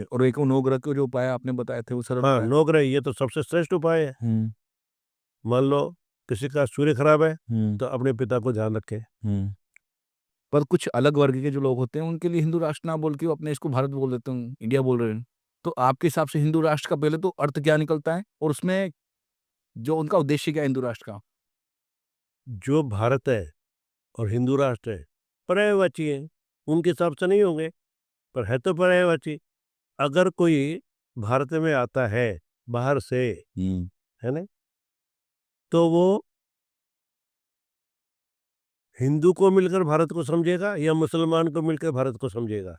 और एक वो 9 ग्रह के जो उपाय आपने बताए थे वो सरल हाँ, उपाय। 9 ग्रह ये तो सबसे श्रेष्ठ उपाय है। हुँ, मान लो किसी का सूर्य खराब है, हुँ, तो अपने पिता को ध्यान रखें। हुँ। पर कुछ अलग वर्ग के जो लोग होते हैं उनके लिए हिंदू राष्ट्र ना बोल के वो अपने इसको भारत बोल देते हैं, इंडिया बोल रहे हैं। तो आपके हिसाब से हिंदू राष्ट्र का पहले तो अर्थ क्या निकलता है? और उसमें जो उनका उद्देश्य क्या है हिंदू राष्ट्र का? जो भारत है और हिंदू राष्ट्र है, पर्यायवाची है, उनके हिसाब से नहीं होंगे, पर है तो पर्यायवाची। अगर कोई भारत में आता है बाहर से, हुँ, है ना, तो वो हिंदू को मिलकर भारत को समझेगा या मुसलमान को मिलकर भारत को समझेगा?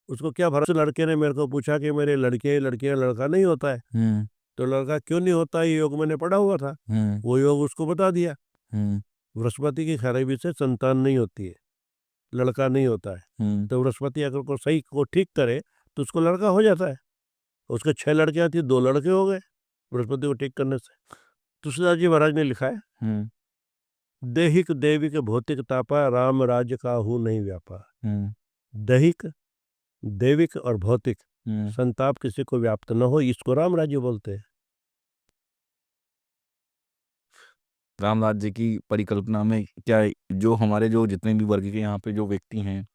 उसको क्या भारत से लड़के ने मेरे को पूछा कि मेरे लड़के लड़कियां लड़का नहीं होता है, हुँ, तो लड़का क्यों नहीं होता, ये योग मैंने पढ़ा हुआ था। हुँ, वो योग उसको बता दिया। हुँ, बृहस्पति की खराबी से संतान नहीं होती है, लड़का नहीं होता है। हुँ, तो बृहस्पति अगर को सही को ठीक करे तो उसको लड़का हो जाता है। उसके 6 लड़कियां थी, 2 लड़के हो गए बृहस्पति को ठीक करने से। तुलसीदास जी महाराज ने लिखा है, हुँ, देहिक देविक भौतिक तापा राम राज्य काहू नहीं व्यापा। हुँ, दैहिक, देविक और भौतिक हुँ। संताप किसी को व्याप्त न हो, इसको राम राज्य बोलते हैं। राम राज्य की परिकल्पना में क्या जो हमारे जो जितने भी वर्ग के यहाँ पे जो व्यक्ति हैं,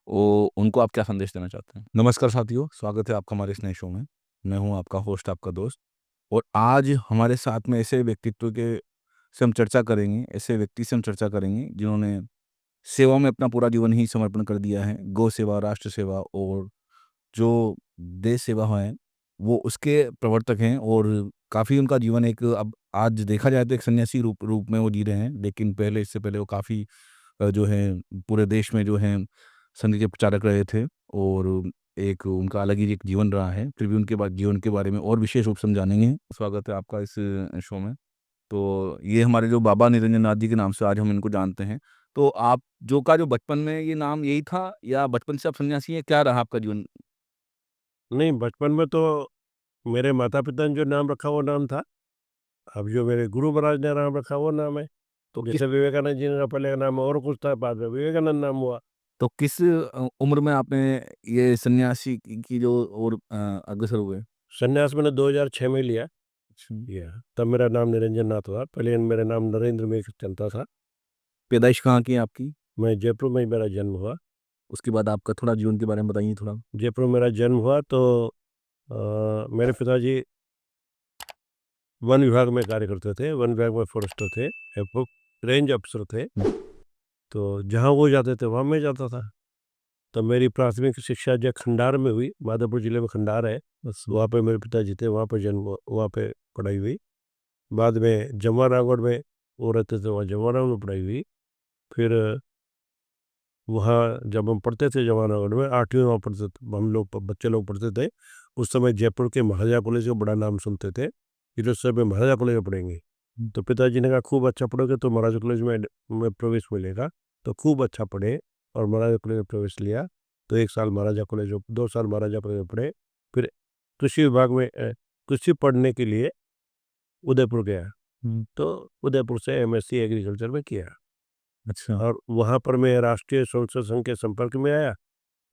वो उनको आप क्या संदेश देना चाहते हैं? नमस्कार साथियों, स्वागत है आपका हमारे इस नए शो में। मैं हूँ आपका होस्ट, आपका दोस्त और आज हमारे साथ में ऐसे व्यक्तित्व के से हम चर्चा करेंगे, ऐसे व्यक्ति से हम चर्चा करेंगे जिन्होंने सेवा में अपना पूरा जीवन ही समर्पण कर दिया है। गौ सेवा, राष्ट्र सेवा और जो देश सेवा है, वो उसके प्रवर्तक हैं और काफ़ी उनका जीवन एक अब आज देखा जाए तो एक सन्यासी रूप रूप में वो जी रहे हैं। लेकिन पहले इससे पहले वो काफ़ी जो है पूरे देश में जो है संघ के प्रचारक रहे थे और एक उनका अलग ही एक जीवन रहा है। फिर भी उनके बाद जीवन के बारे में और विशेष रूप से हम जानेंगे। स्वागत है आपका इस शो में। तो ये हमारे जो बाबा निरंजन नाथ जी के नाम से आज हम इनको जानते हैं। तो आप जो बचपन में ये नाम यही था या बचपन से आप सन्यासी हैं? क्या रहा आपका जीवन? नहीं, बचपन में तो मेरे माता पिता ने जो नाम रखा वो नाम था। अब जो मेरे गुरु महाराज ने नाम रखा वो नाम है। तो किस जैसे विवेकानंद जी का पहले का नाम और कुछ था, बाद में विवेकानंद नाम हुआ। किस उम्र में आपने ये सन्यासी की जो और अग्रसर हुए? संन्यास मैंने 2006 में लिया। अच्छा। या तब मेरा नाम निरंजन नाथ था, पहले मेरा नाम नरेंद्र में चलता था। पैदाइश कहाँ की है आपकी? मैं जयपुर में ही मेरा जन्म हुआ। उसके बाद आपका थोड़ा जीवन के बारे में बताइए थोड़ा? जयपुर में मेरा जन्म हुआ तो मेरे पिताजी वन विभाग में कार्य करते थे, वन विभाग में फॉरेस्टर थे, रेंज अफसर थे। हुँ, तो जहाँ वो जाते थे वहाँ मैं जाता था। तो मेरी प्राथमिक शिक्षा जो खंडार में हुई, माधोपुर जिले में खंडार है, बस। वहाँ पे मेरे पिताजी थे, वहाँ पे जन्म हुआ, वहाँ पे पढ़ाई हुई। बाद में जमवारागढ़ में वो रहते थे, वहाँ जमवारागढ़ में पढ़ाई हुई। फिर वहाँ जब हम पढ़ते थे जमवारागढ़ में, 8वीं वहाँ पढ़ते थे हम लोग, बच्चे लोग पढ़ते थे। उस समय जयपुर के महाराजा कॉलेज का बड़ा नाम सुनते थे, फिर उस समय महाराजा कॉलेज में पढ़ेंगे। हुँ, तो पिताजी ने कहा खूब अच्छा पढ़ोगे तो महाराजा कॉलेज में प्रवेश मिलेगा। तो खूब अच्छा पढ़े और महाराजा कॉलेज में प्रवेश लिया। तो 1 साल महाराजा कॉलेज, 2 साल महाराजा कॉलेज में पढ़े। फिर कृषि विभाग में कृषि पढ़ने के लिए उदयपुर गया। हुँ, तो उदयपुर से एमएससी एग्रीकल्चर में किया अच्छा, और वहाँ पर मैं राष्ट्रीय स्वयंसेवक संघ के संपर्क में आया।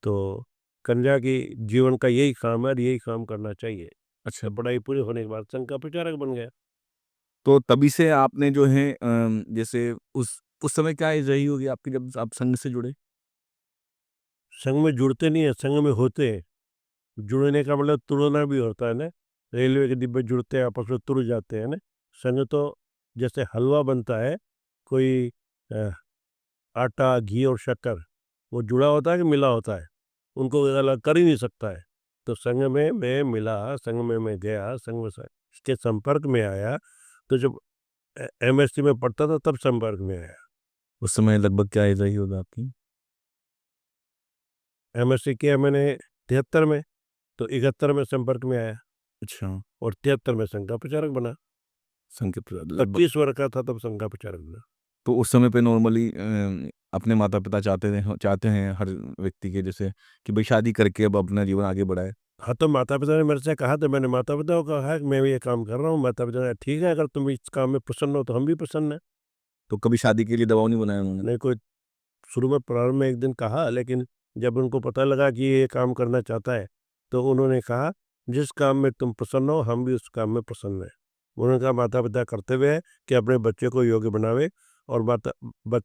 तो कन्या की जीवन का यही काम है और यही काम करना चाहिए। अच्छा। तो पढ़ाई पूरी होने के बाद संघ का प्रचारक बन गया। तो तभी से आपने जो है जैसे उस समय क्या एज रही होगी आपकी जब आप संघ से जुड़े? संघ में जुड़ते नहीं है, संघ में होते हैं। जुड़ने का मतलब तुड़ना भी होता है ना। रेलवे के डिब्बे जुड़ते हैं, आपस में तुड़ जाते हैं ना। संग तो जैसे हलवा बनता है, कोई अ, आटा घी और शक्कर, वो जुड़ा होता है कि मिला होता है, उनको अलग कर ही नहीं सकता है। तो संग में मैं मिला, संग में मैं गया, संग में इसके संपर्क में आया। तो जब एमएससी में पढ़ता था तब संपर्क में आया। उस समय लगभग क्या एज रही होगी आपकी? एमएससी किया मैंने 73 में, तो 71 में संपर्क में आया अच्छा, और 73 में संघ का प्रचारक बना। संघ के लगभग 25 वर्ष का था तब संघ का प्रचारक बना। तो उस समय पे नॉर्मली अपने माता-पिता चाहते हैं हर व्यक्ति के जैसे कि भई शादी करके अब अपना जीवन आगे बढ़ाए। हाँ, तो माता-पिता ने मेरे से कहा, तो मैंने माता-पिता को कहा है कि मैं ये काम कर रहा हूँ। माता-पिता ने ठीक है, अगर तुम इस काम में प्रसन्न हो तो हम भी प्रसन्न हैं। तो कभी शादी के लिए दबाव नहीं बनाया उन्होंने? नहीं, कोई शुरू में प्रारंभ में एक दिन कहा, लेकिन जब उनको पता लगा कि ये काम करना चाहता है, तो उन्होंने कहा, जिस काम में तुम प्रसन्न हो हम भी उस काम में प्रसन्न हैं। उन्होंने कहा माता पिता कर्तव्य है कि अपने बच्चे को योग्य बनावे और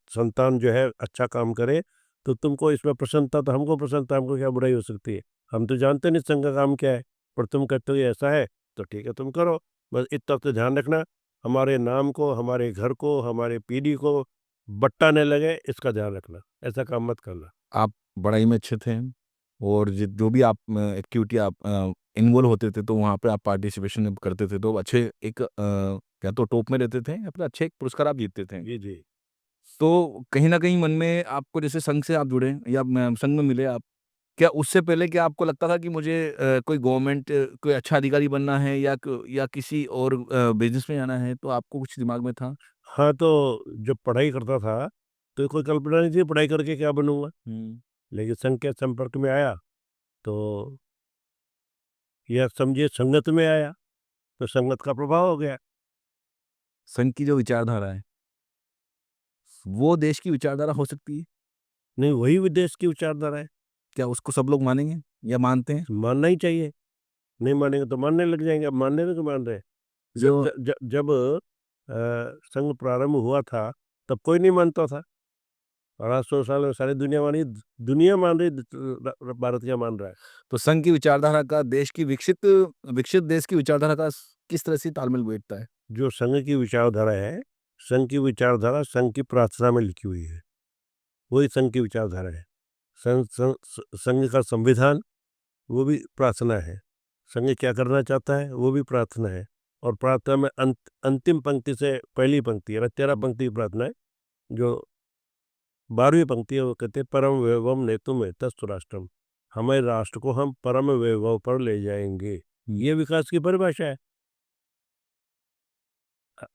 संतान जो है अच्छा काम करे, तो तुमको इसमें प्रसन्नता तो हमको प्रसन्नता, हमको क्या बुराई हो सकती है? हम तो जानते नहीं संघ का काम क्या है, पर तुम कहते हो ये ऐसा है तो ठीक है तुम करो। बस इस तरफ से ध्यान रखना, हमारे नाम को, हमारे घर को, हमारे पीढ़ी को बट्टा न लगे, इसका ध्यान रखना, ऐसा काम मत करना। आप पढ़ाई में अच्छे थे और जो भी आप एक्टिविटी आप इन्वॉल्व होते थे तो वहाँ पे आप पार्टिसिपेशन करते थे तो अच्छे एक या तो टॉप में रहते थे या फिर अच्छे एक पुरस्कार आप जीतते थे। जी, जी। तो कहीं न कहीं मन में आपको जैसे संघ से आप जुड़े या संघ में मिले आप, क्या उससे पहले क्या आपको लगता था कि मुझे कोई गवर्नमेंट कोई अच्छा अधिकारी बनना है या किसी और बिज़नेस में जाना है, तो आपको कुछ दिमाग में था? हाँ, तो जब पढ़ाई करता था, तो कोई कल्पना नहीं थी पढ़ाई करके क्या बनूँगा। हुँ। लेकिन संघ के संपर्क में आया, तो या समझिए संगत में आया, तो संगत का प्रभाव हो गया। संघ की जो विचारधारा है, वो देश की विचारधारा हो सकती है? नहीं, वही विदेश की विचारधारा है, क्या उसको सब लोग मानेंगे या मानते हैं? मानना ही चाहिए। नहीं मानेंगे तो मानने लग जाएँगे, अब मानने में क्यों मान रहे हैं? जो जब संघ प्रारंभ हुआ था, तब कोई नहीं मानता था, और आज 100 साल में सारी दुनिया मान रही, भारत क्या मान रहा है। तो संघ की विचारधारा का देश की विकसित विकसित देश की विचारधारा का किस तरह से तालमेल बैठता है? जो संघ की विचारधारा है, संघ की विचारधारा संघ की प्रार्थना में लिखी हुई है, वही संघ की विचारधारा है। संघ संघ संघ का संविधान, वो भी प्रार्थना है। संघ क्या करना चाहता है, वो भी प्रार्थना है। और प्रार्थना में अंतिम पंक्ति से पहली पंक्ति, यानी 13 पंक्ति की प्रार्थना है, जो 12वीं पंक्ति है, वो कहते हैं परम वैभवम नेतुम एतत् राष्ट्रम, हमारे राष्ट्र को हम परम वैभव पर ले जाएंगे। हुँ। ये विकास की परिभाषा है।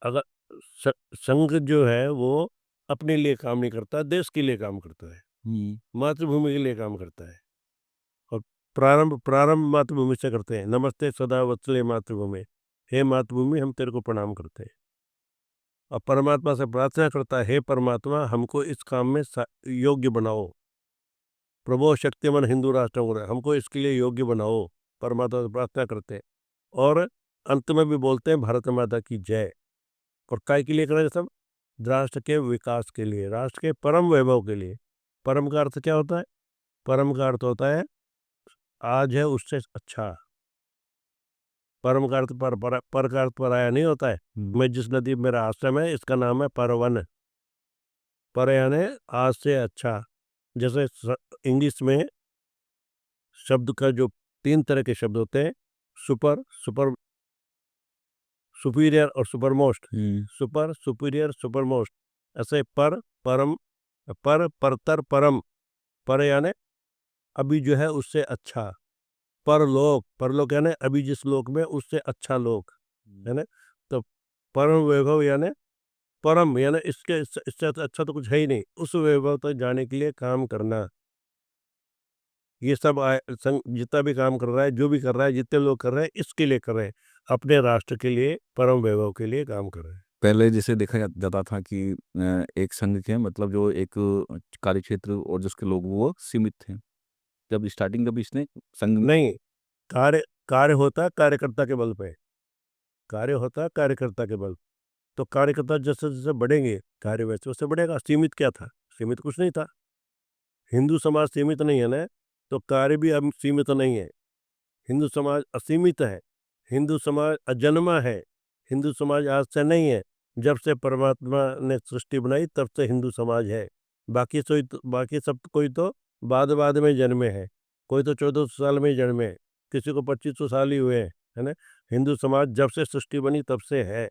अगर स संघ जो है वो अपने लिए काम नहीं करता, देश के लिए काम करता है, हुँ। मातृभूमि के लिए काम करता है। और प्रारंभ प्रारंभ मातृभूमि से करते हैं। नमस्ते सदा वत्सले मातृभूमि, हे मातृभूमि हम तेरे को प्रणाम करते हैं। और परमात्मा से प्रार्थना करता है, हे परमात्मा हमको इस काम में योग्य बनाओ। प्रभो शक्तिमान हिंदू राष्ट्र हो रहा है, हमको इसके लिए योग्य बनाओ। परमात्मा से प्रार्थना करते हैं, और अंत में भी बोलते हैं भारत माता की जय। और काय के लिए करें सब? राष्ट्र के विकास के लिए, राष्ट्र के परम वैभव के लिए। परम का अर्थ क्या होता है? परम का अर्थ होता है आज है उससे अच्छा। परम का अर्थ पर का अर्थ पराया नहीं होता है। हुँ। मैं जिस नदी में मेरा आश्रम है, इसका नाम है परवन। पर यानी आज से अच्छा। जैसे इंग्लिश में शब्द का जो 3 तरह के शब्द होते हैं, सुपर, सुपीरियर और सुपरमोस्ट। हुँ। Super, superior, सुपरमोस्ट। ऐसे पर, परम, परतर, परम। पर यानी अभी जो है उससे अच्छा। परलोक, परलोक यानी अभी जिस लोक में उससे अच्छा लोक, है ना? तो परम वैभव यानी परम, यानी इससे अच्छा तो कुछ है ही नहीं। उस वैभव तक जाने के लिए काम करना। ये सब संघ जितना भी काम कर रहा है, जो भी कर रहा है, जितने लोग कर रहे हैं, इसके लिए कर रहे हैं। अपने राष्ट्र के लिए, परम वैभव के लिए काम कर रहे हैं। पहले जैसे देखा जाता था कि एक संघ के मतलब जो एक कार्यक्षेत्र और जिसके लोग वो सीमित थे। जब स्टार्टिंग जब इसने संघ नहीं, कार्य कार्य होता है कार्यकर्ता के बल पे। कार्य होता है कार्यकर्ता के बल। तो कार्यकर्ता जैसे-जैसे बढ़ेंगे, कार्य वैसे-वैसे बढ़ेगा। सीमित क्या था? सीमित कुछ नहीं था। हिंदू समाज सीमित नहीं है ना, तो कार्य भी अब सीमित नहीं है। हिंदू समाज असीमित है। हिंदू समाज अजन्मा है। हिंदू समाज आज से नहीं है। जब से परमात्मा ने सृष्टि बनाई तब से हिंदू समाज है। बाकी सब कोई तो बाद-बाद में जन्मे हैं। कोई तो 1400 साल में ही जन्मे हैं। किसी को 2500 साल ही हुए हैं, है ना? हिंदू समाज जब से सृष्टि बनी तब से है,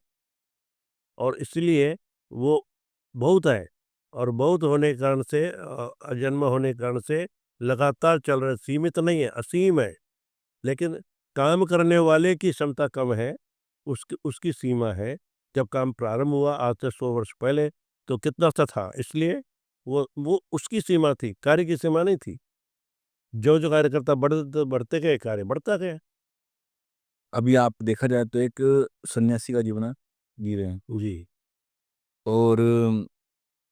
और इसलिए वो बहुत है, और बहुत होने के कारण से अजन्मा होने के कारण से लगातार चल रहा है, सीमित नहीं है, असीम है। लेकिन काम करने वाले की क्षमता कम है, उसकी उसकी सीमा है। जब काम प्रारंभ हुआ आज से 100 वर्ष पहले, तो कितना सा था, इसलिए वो उसकी सीमा थी, कार्य की सीमा नहीं थी। जो कार्यकर्ता बढ़ते गए, कार्य बढ़ता गया। अभी आप देखा जाए तो एक सन्यासी का जीवन आप जी रहे हैं जी। और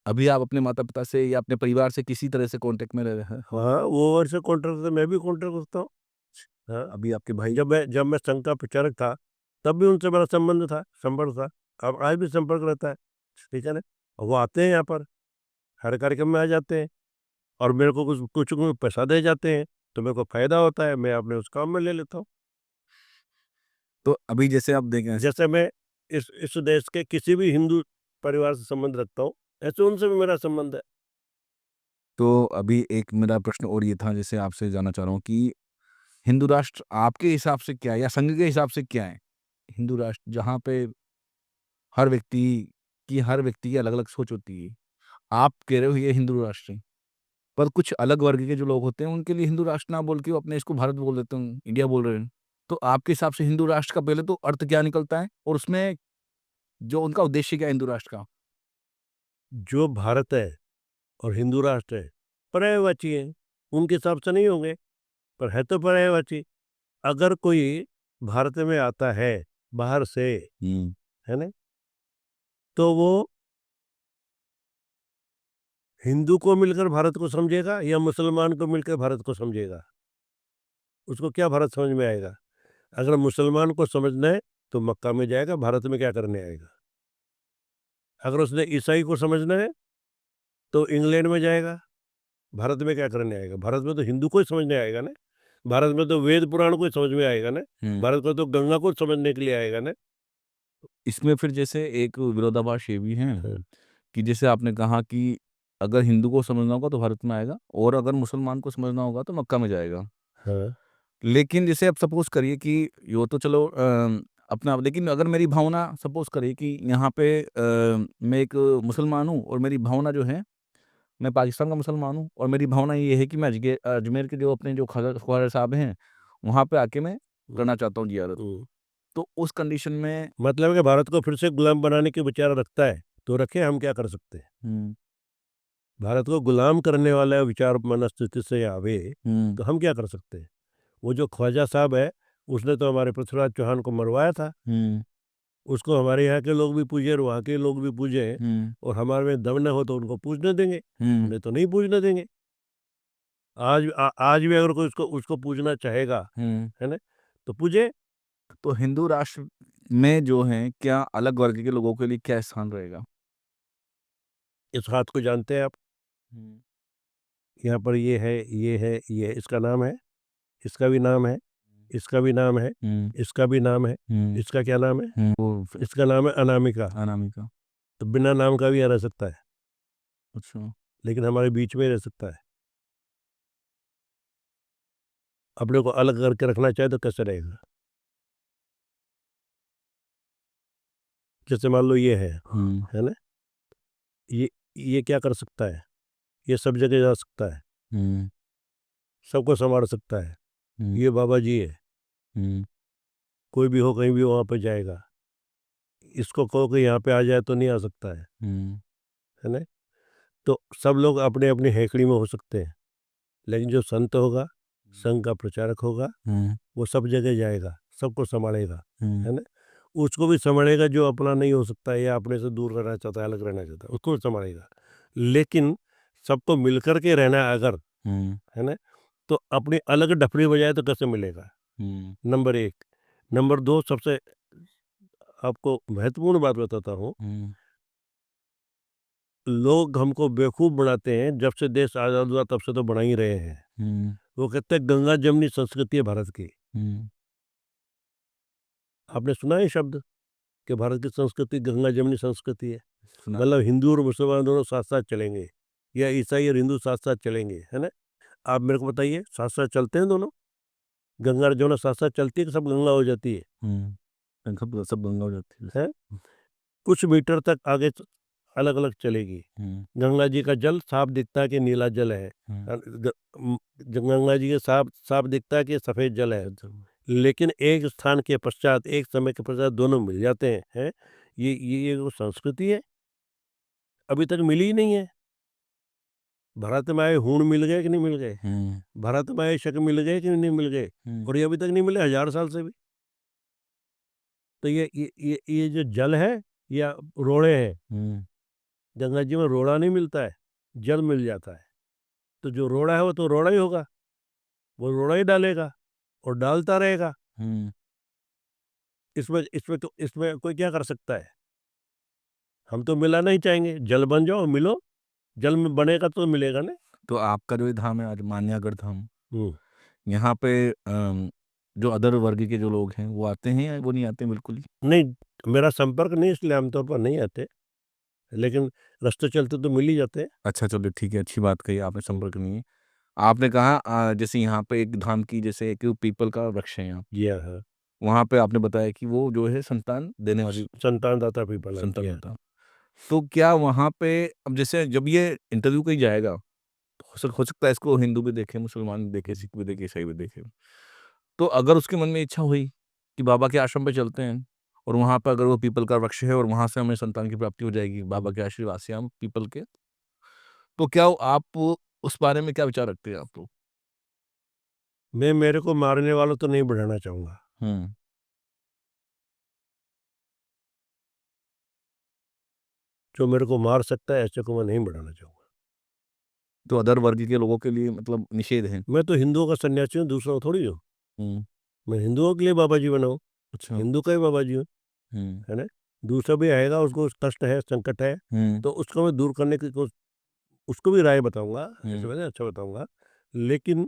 अभी आप अपने माता-पिता से या अपने परिवार से किसी तरह से कॉन्टैक्ट में रह रहे हो? हाँ, वो वर्ष कॉन्ट्रैक्ट, मैं भी कॉन्ट्रैक्ट रखता हूँ। हाँ, अभी आपके भाई जब मैं संघ का प्रचारक था तब भी उनसे मेरा संबंध था, संपर्क था। अब आज भी संपर्क रहता है, ठीक है ना। वो आते हैं यहाँ पर, हर कार्यक्रम में आ जाते हैं और मेरे को कुछ कुछ पैसा दे जाते हैं, तो मेरे को फ़ायदा होता है, मैं अपने उस काम में ले लेता हूँ। तो अभी जैसे आप देखें जैसे मैं इस देश के किसी भी हिंदू परिवार से संबंध रखता हूँ, ऐसे उनसे भी मेरा संबंध है। तो अभी एक मेरा प्रश्न और ये था, जैसे आपसे जानना चाह रहा हूँ कि हिंदू राष्ट्र आपके हिसाब से क्या है या संघ के हिसाब से क्या है? हिंदू राष्ट्र जहाँ पे हर व्यक्ति की अलग-अलग सोच होती है। आप कह रहे हो ये हिंदू राष्ट्र है, पर कुछ अलग वर्ग के जो लोग होते हैं उनके लिए हिंदू राष्ट्र ना बोल के वो अपने इसको भारत बोल देते हैं, इंडिया बोल रहे हैं। तो आपके हिसाब से हिंदू राष्ट्र का पहले तो अर्थ क्या निकलता है? और उसमें जो उनका उद्देश्य क्या है हिंदू राष्ट्र का? जो भारत है और हिंदू राष्ट्र है, पर्यायवाची हैं, उनके हिसाब से नहीं होंगे, पर है तो पर्यायवाची। अगर कोई भारत में आता है बाहर से, हुँ। है ना, तो वो हिंदू को मिलकर भारत को समझेगा या मुसलमान को मिलकर भारत को समझेगा? उसको क्या भारत समझ में आएगा? अगर मुसलमान को समझना है तो मक्का में जाएगा, भारत में क्या करने आएगा? अगर उसने ईसाई को समझना है तो इंग्लैंड में जाएगा, भारत में क्या करने आएगा? भारत में तो हिंदू को ही समझने आएगा ना, भारत में तो वेद पुराण को ही समझ में आएगा ना, हुँ। भारत में तो गंगा को समझने के लिए आएगा ना। इसमें फिर जैसे एक विरोधाभास ये भी है हाँ, कि जैसे आपने कहा कि अगर हिंदू को समझना होगा तो भारत में आएगा और अगर मुसलमान को समझना होगा तो मक्का में जाएगा। हाँ, लेकिन जैसे आप सपोज़ करिए कि यो तो चलो अपना, लेकिन अगर मेरी भावना सपोज़ करिए कि यहाँ पे मैं एक मुसलमान हूँ और मेरी भावना जो है, मैं पाकिस्तान का मुसलमान हूँ और मेरी भावना ये है कि मैं अजमेर के जो अपने जो ख्वाजा साहब हैं, वहाँ पे आके मैं हुँ, करना चाहता हूँ ज़ियारत। हुँ। तो उस कंडीशन में मतलब है कि भारत को फिर से गुलाम बनाने के विचार रखता है, तो रखे, हम क्या कर सकते हैं? हुँ, भारत को गुलाम करने वाला विचार मनस्थिति से आवे, हुँ, तो हम क्या कर सकते हैं? वो जो ख्वाजा साहब है, उसने तो हमारे पृथ्वीराज चौहान को मरवाया था। हुँ, उसको हमारे यहाँ के लोग भी पूजे और वहाँ के लोग भी पूजे, हुँ, और हमारे में दम न हो तो उनको पूजने देंगे, हुँ, नहीं तो नहीं पूजने देंगे। आज भी अगर कोई उसको उसको पूजना चाहेगा, हुँ। है ना? तो पूजे। तो हिंदू राष्ट्र में जो है क्या अलग वर्ग के लोगों के लिए क्या स्थान रहेगा? इस हाथ को जानते हैं आप? हुँ, यहाँ पर ये है, ये है, ये है, इसका नाम है, इसका भी नाम है, इसका भी नाम है, हुँ, इसका भी नाम है, हुँ, इसका क्या नाम है? हुँ। वो फिर इसका नाम है अनामिका। अनामिका। तो बिना नाम का भी यहाँ रह सकता है, अच्छा। लेकिन हमारे बीच में ही रह सकता है। अपने को अलग करके रखना चाहे तो कैसे रहेगा? जैसे मान लो ये हुँ, है ना? ये क्या कर सकता है? ये सब जगह जा सकता है, हुँ, सबको सँभाल सकता है। हुँ, ये बाबा जी है, हुँ, कोई भी हो कहीं भी वहाँ पे जाएगा। इसको कहो कि यहाँ पे आ जाए तो नहीं आ सकता हुँ, है ना? तो सब लोग अपनी-अपनी हैकड़ी में हो सकते हैं, लेकिन जो संत होगा, संघ का प्रचारक होगा, हुँ, वो सब जगह जाएगा, सबको सँभालेगा, हुँ, है ना? उसको भी सँभालेगा जो अपना नहीं हो सकता है या अपने से दूर रहना चाहता है, अलग रहना चाहता है, उसको भी सँभालेगा। लेकिन सबको मिलकर के रहना है अगर, हुँ, है ना? तो अपनी अलग डफली बजाए तो कैसे मिलेगा? हुँ, नंबर 1। नंबर 2, सबसे आपको महत्वपूर्ण बात बताता हूँ, हुँ, लोग हमको बेवकूफ़ बनाते हैं, जब से देश आज़ाद हुआ तब से तो बना ही रहे हैं। हुँ, वो कहते हैं गंगा-जमनी संस्कृति है भारत की। हुँ। आपने सुना है ये शब्द कि भारत की संस्कृति गंगा-जमनी संस्कृति है? सुना मतलब हिंदू और मुसलमान दोनों साथ-साथ चलेंगे, या ईसाई और हिंदू साथ-साथ चलेंगे, है ना? आप मेरे को बताइए, साथ-साथ चलते हैं दोनों? गंगा और जमुना साथ-साथ चलती है कि सब गंगा हो जाती हुँ। सब गंगा हो जाती है है? वैसे। कुछ मीटर तक आगे अलग-अलग चलेगी। हुँ, गंगा जी का जल साफ दिखता है कि नीला जल है। हुँ। गंगा जी के साफ साफ दिखता है कि सफ़ेद जल है। लेकिन एक स्थान के पश्चात, एक समय के पश्चात दोनों मिल जाते हैं, हैं? ये वो संस्कृति है, अभी तक मिली ही नहीं है। भारत में आए हूण मिल गए कि नहीं मिल गए? हुँ, भारत में आए शक मिल गए कि नहीं मिल गए? हुँ, और ये अभी तक नहीं मिले, हज़ार साल से भी। तो ये जो जल है या रोड़े हैं, हुँ, गंगा जी में रोड़ा नहीं मिलता है, जल मिल जाता है। तो जो रोड़ा है वो तो रोड़ा ही होगा, वो रोड़ा ही डालेगा। और डालता रहेगा। हुँ। इसमें कोई क्या कर सकता है? हम तो मिलाना ही चाहेंगे, जल बन जाओ, मिलो, जल में बनेगा तो मिलेगा ना। तो आपका जो ये धाम है आज मान्यागढ़ धाम, हुँ। यहाँ पे जो अदर वर्ग के जो लोग हैं वो आते हैं या वो नहीं आते बिल्कुल ही? नहीं, मेरा संपर्क नहीं, इसलिए आमतौर पर नहीं आते, लेकिन रास्ते चलते तो मिल ही जाते हैं। अच्छा चलो ठीक है, अच्छी बात कही आपने, हुँ। संपर्क नहीं है। आपने कहा जैसे यहाँ पे एक धाम की जैसे एक पीपल का वृक्ष है यहाँ, जी हाँ। वहाँ पे आपने बताया कि वो जो है संतान देने वाली संतानदाता पीपल है। जी संतान हाँ। होता। तो क्या वहाँ पे अब जैसे जब ये इंटरव्यू कहीं जाएगा, तो हो सकता है इसको हिंदू भी देखे, मुसलमान भी देखे, सिख भी देखे, ईसाई भी देखे। तो अगर उसके मन में इच्छा हुई कि बाबा के आश्रम पे चलते हैं और वहाँ पे अगर वो पीपल का वृक्ष है और वहाँ से हमें संतान की प्राप्ति हो जाएगी बाबा के आशीर्वाद से हम पीपल के, तो क्या आप उस बारे में क्या विचार रखते हैं आप लोग? मैं मेरे को मारने वालों तो नहीं बढ़ाना चाहूँगा। हुँ, जो मेरे को मार सकता है, ऐसे को मैं नहीं बढ़ाना चाहूँगा। तो अदर वर्ग के लोगों के लिए मतलब निषेध है। मैं तो हिंदुओं का सन्यासी हूँ, दूसरा थोड़ी हूँ। हुँ, मैं हिंदुओं के लिए बाबा जी बना हूँ, अच्छा। हिंदू का ही बाबा जी हूँ, हुँ, है ना? दूसरा भी आएगा, उसको कष्ट है, संकट है, हुँ, तो उसको मैं दूर करने की उसको भी राय बताऊँगा, ऐसे हुँ, वैसे अच्छा बताऊँगा। लेकिन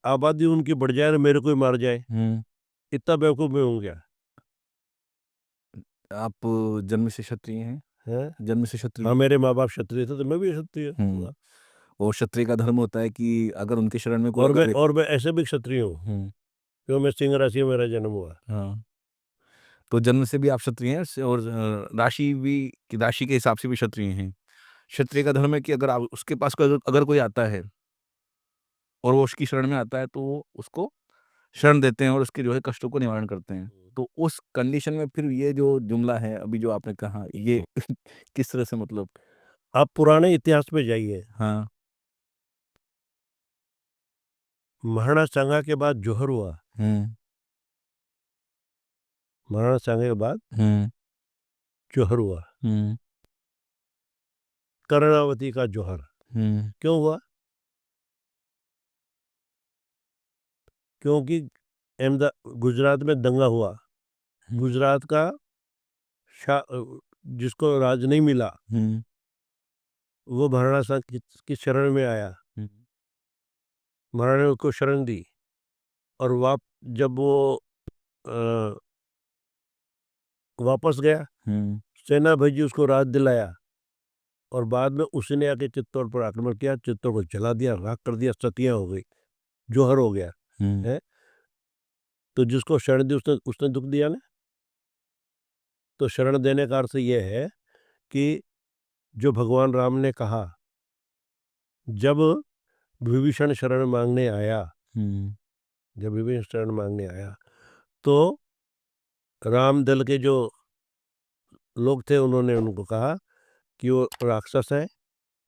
आबादी उनकी बढ़ जाए और मेरे को ही मार जाए, हुँ। इतना बेवकूफ़ मैं हूँ क्या? आप जन्म से क्षत्रिय हैं? हैं? जन्म से हाँ, क्षत्रिय? मेरे माँ-बाप क्षत्रिय थे, तो मैं भी क्षत्रिय हुँ, हूँगा। और क्षत्रिय का धर्म होता है कि अगर उनके शरण में कोई अगर व्यक्ति और मैं ऐसे भी क्षत्रिय हूँ, हुँ, क्यों मैं सिंह राशि में मेरा जन्म हुआ। हाँ। तो जन्म से भी आप क्षत्रिय हैं और राशि भी कि राशि के हिसाब से भी क्षत्रिय हैं। क्षत्रिय का धर्म है कि अगर आप उसके पास कोई अगर अगर कोई आता है और वो उसकी शरण में आता है तो वो उसको शरण देते हैं और उसके जो है कष्टों को निवारण करते हैं। तो उस कंडीशन में फिर ये जो जुमला है अभी जो आपने कहा ये किस तरह से मतलब आप पुराने इतिहास में जाइए, हाँ। महाराणा सांगा के बाद जौहर हुआ, हुँ, महाराणा सांगा के बाद हुँ, जौहर हुआ, हुँ, कर्णावती का जौहर। हुँ, क्यों हुआ? क्योंकि गुजरात में दंगा हुआ। हुँ, गुजरात का जिसको राज नहीं मिला, हुँ, वो महाराणा सांगा की शरण में आया। हुँ, महाराणा ने उसको शरण दी और जब वो अ, वापस गया, हुँ, सेना भेजी, उसको राज दिलाया और बाद में उसने आके चित्तौड़ पर आक्रमण किया, चित्तौड़ को जला दिया, राख कर दिया, सतिया हो गई, जौहर हो गया। हुँ, है, तो जिसको शरण दी उसने उसने दुख दिया ना। तो शरण देने का अर्थ ये है कि जो भगवान राम ने कहा, जब विभीषण शरण मांगने आया, हुँ, जब विभीषण शरण मांगने आया, तो राम दल के जो लोग थे उन्होंने उनको कहा कि वो राक्षस है,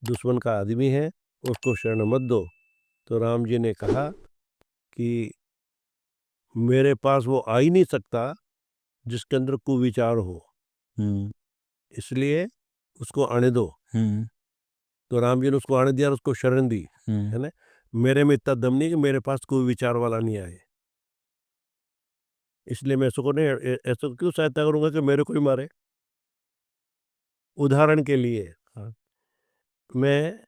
दुश्मन का आदमी है, उसको शरण मत दो। तो राम जी ने कहा कि मेरे पास वो आ ही नहीं सकता जिसके अंदर कुविचार हो, हुँ, इसलिए उसको आने दो। हुँ, तो राम जी ने उसको आने दिया और उसको शरण दी, हुँ, है ना? मेरे में इतना दम नहीं कि मेरे पास कोई विचार वाला नहीं आए, इसलिए मैं इसको नहीं ऐसा क्यों सहायता करूँगा कि मेरे को ही मारे। उदाहरण के लिए मैं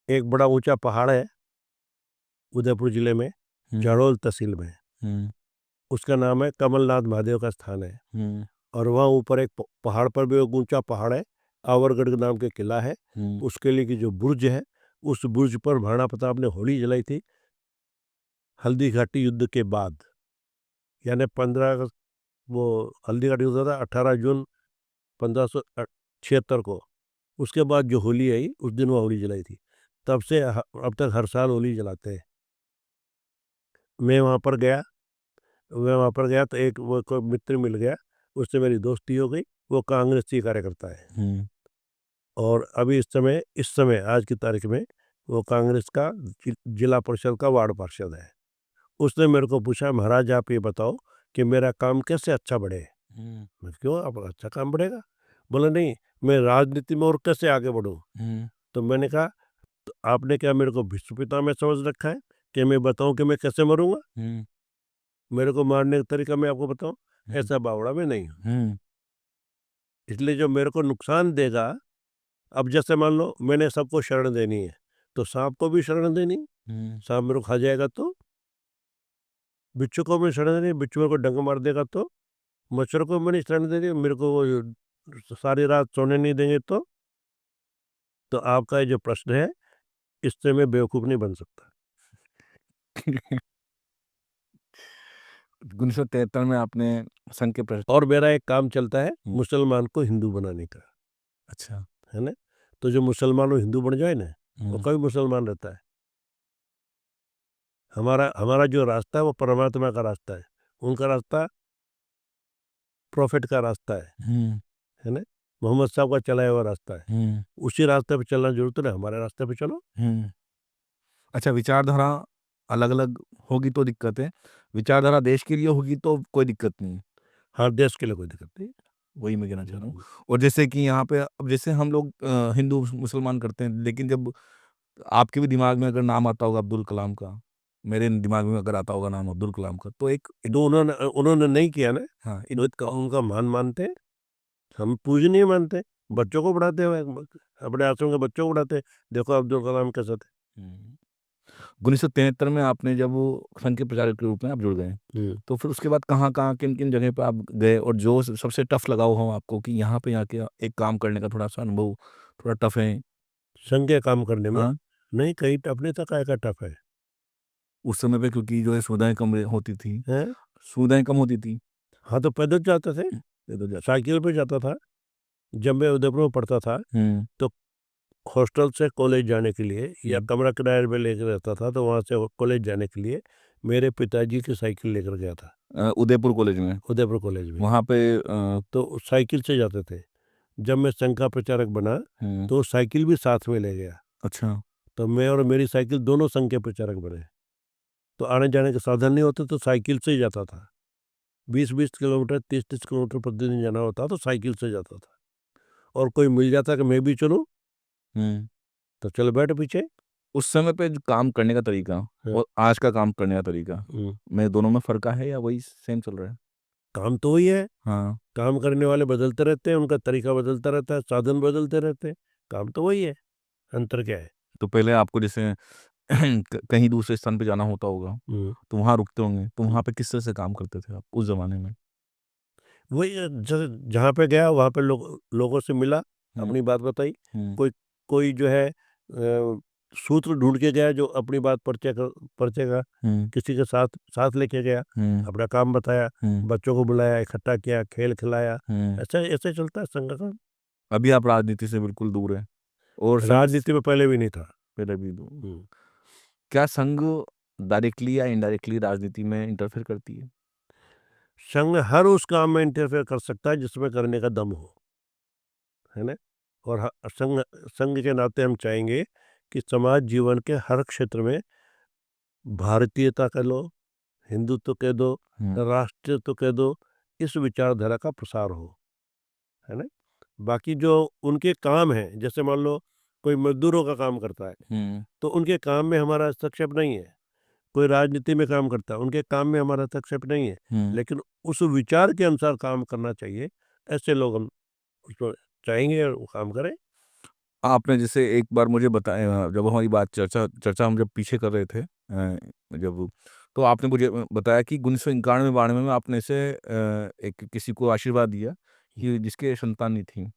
एक बड़ा ऊंचा पहाड़ है उदयपुर जिले में, हुँ, जाड़ोल तहसील में, हुँ, उसका नाम है कमलनाथ महादेव का स्थान है। हुँ, और वहाँ ऊपर एक पहाड़ पर भी एक ऊंचा पहाड़ है, आवरगढ़ के नाम के किला है। हुँ, उस किले की जो बुर्ज है, उस बुर्ज पर महाराणा प्रताप ने होली जलाई थी हल्दी घाटी युद्ध के बाद, यानी 15 अगस्त, वो हल्दी घाटी युद्ध था 18 जून 1576 को। उसके बाद जो होली आई उस दिन वो होली जलाई थी, तब से अब तक हर साल होली जलाते हैं। मैं वहाँ पर गया मैं वहाँ पर गया तो एक वो कोई मित्र मिल गया, उससे मेरी दोस्ती हो गई। वो कांग्रेसी कार्यकर्ता है हुँ, और अभी इस समय आज की तारीख में वो कांग्रेस का जिला परिषद का वार्ड पार्षद है। उसने मेरे को पूछा, महाराज आप ये बताओ कि मेरा काम कैसे अच्छा बढ़े। हुँ, मैं क्यों, अब अच्छा काम बढ़ेगा? बोला नहीं, मैं राजनीति में और कैसे आगे बढ़ूँ। हुँ, तो मैंने कहा तो आपने क्या मेरे को विश्व पिता में समझ रखा है कि मैं बताऊं कि मैं कैसे मरूंगा? मेरे को मारने का तरीका मैं आपको बताऊं? ऐसा बावड़ा में नहीं हूं। इसलिए जो मेरे को नुकसान देगा, अब जैसे मान लो मैंने सबको शरण देनी है, तो सांप को भी शरण देनी, सांप मेरे को खा जाएगा तो, बिच्छू को मैं शरण देनी, बिच्छू मेरे को डंक मार देगा तो, मच्छर को मैंने शरण देनी, मेरे को वो सारी रात सोने नहीं देंगे तो आपका ये जो प्रश्न है, इससे मैं बेवकूफ़ नहीं बन सकता। 1973 में आपने संघ के और मेरा एक काम चलता है मुसलमान को हिंदू बनाने का, अच्छा, है ना? तो जो मुसलमान हिंदू बन जाए ना, वो कभी मुसलमान रहता है। हमारा हमारा जो रास्ता है वो परमात्मा का रास्ता है, उनका रास्ता प्रॉफिट का रास्ता है ना? मोहम्मद साहब का चलाया हुआ रास्ता है, उसी रास्ते पे चलना जरूरत है, हमारे रास्ते पे चलो। अच्छा, विचारधारा अलग-अलग होगी तो दिक्कत है, विचारधारा देश के लिए होगी तो कोई दिक्कत नहीं है। हाँ, देश के लिए कोई दिक्कत नहीं। वही मैं कहना चाह रहा हूँ। और जैसे कि यहाँ पे अब जैसे हम लोग हिंदू मुसलमान करते हैं, लेकिन जब आपके भी दिमाग में अगर नाम आता होगा अब्दुल कलाम का, मेरे दिमाग में अगर आता होगा नाम अब्दुल कलाम का, तो एक तो उन्होंने नहीं किया ना, हाँ, तो उनका मान मानते, हम पूजनीय मानते, बच्चों को पढ़ाते हुए, अपने आश्रम के बच्चों को पढ़ाते, देखो अब्दुल कलाम कैसे थे। 1973 में आपने जब वो संघ के प्रचारक के रूप में आप जुड़ गए, तो फिर उसके बाद कहाँ-कहाँ, किन-किन जगह पे आप गए और जो सबसे टफ लगा हो आपको कि यहाँ पे आके एक काम करने का थोड़ा-सा अनुभव थोड़ा टफ है? संघ के काम करने में हाँ, नहीं, कहीं टफ नहीं था, काय का टफ है? उस समय पे क्योंकि जो है सुविधाएँ कम होती थी, हैं? सुविधाएँ कम होती थी। हाँ, तो पैदल जाते थे, ये तो साइकिल पे जाता था। जब मैं उदयपुर में पढ़ता था, हुँ, तो हॉस्टल से कॉलेज जाने के लिए या कमरा किराए पे लेकर रहता था, तो वहाँ से कॉलेज जाने के लिए मेरे पिताजी की साइकिल लेकर गया था, उदयपुर कॉलेज में, उदयपुर कॉलेज में। वहाँ पे तो साइकिल से जाते थे। जब मैं संघ का प्रचारक बना, तो साइकिल भी साथ में ले गया। अच्छा, तो मैं और मेरी साइकिल दोनों संघ के प्रचारक बने। तो आने-जाने के साधन नहीं होते, तो साइकिल से ही जाता था। 20-20 किलोमीटर, 30-30 किलोमीटर प्रतिदिन जाना होता, तो साइकिल से जाता था। और कोई मिल जाता कि मैं भी चलूँ, तो चल बैठ पीछे। उस समय पे जो काम करने का तरीका हाँ, और आज का काम करने का तरीका में दोनों में फ़र्क है या वही सेम चल रहा है? काम तो वही है। हाँ, काम करने वाले बदलते रहते हैं, उनका तरीका बदलता रहता है, साधन बदलते रहते हैं, काम तो वही है, अंतर क्या है? तो पहले आपको जैसे कहीं दूसरे स्थान पे जाना होता होगा, तो वहाँ रुकते होंगे, तो वहाँ पे किस तरह से काम करते थे आप उस ज़माने में? वही जहाँ पे गया वहाँ पे लोगों से मिला, अपनी बात बताई। कोई कोई जो है सूत्र ढूंढ के गया जो अपनी बात पर्चे का किसी के साथ साथ लेके गया, अपना काम बताया, बच्चों को बुलाया, इकट्ठा किया, खेल खिलाया। ऐसे ऐसे चलता है संघ का। अभी आप राजनीति से बिल्कुल दूर हैं और संघ राजनीति में पहले भी नहीं था। पहले भी दूर। क्या संघ डायरेक्टली या इनडायरेक्टली राजनीति में इंटरफेयर करती है? संघ हर उस काम में इंटरफेयर कर सकता है जिसमें करने का दम हो, है ना? और संघ संघ के नाते हम चाहेंगे कि समाज जीवन के हर क्षेत्र में भारतीयता कह लो, हिंदुत्व कह दो, राष्ट्रीयत्व कह दो, इस विचारधारा का प्रसार हो, है ना? बाकी जो उनके काम हैं, जैसे मान लो कोई मजदूरों का काम करता है, तो उनके काम में हमारा हस्तक्षेप नहीं है। कोई राजनीति में काम करता है, उनके काम में हमारा हस्तक्षेप नहीं है, लेकिन उस विचार के अनुसार काम करना चाहिए। ऐसे लोग हम उसको चाहेंगे और वो काम करें। आपने जैसे एक बार मुझे बताया जब हमारी बात चर्चा चर्चा हम जब पीछे कर रहे थे जब तो आपने मुझे बताया कि 1991-92 में आपने से एक किसी को आशीर्वाद दिया कि जिसके संतान नहीं थी।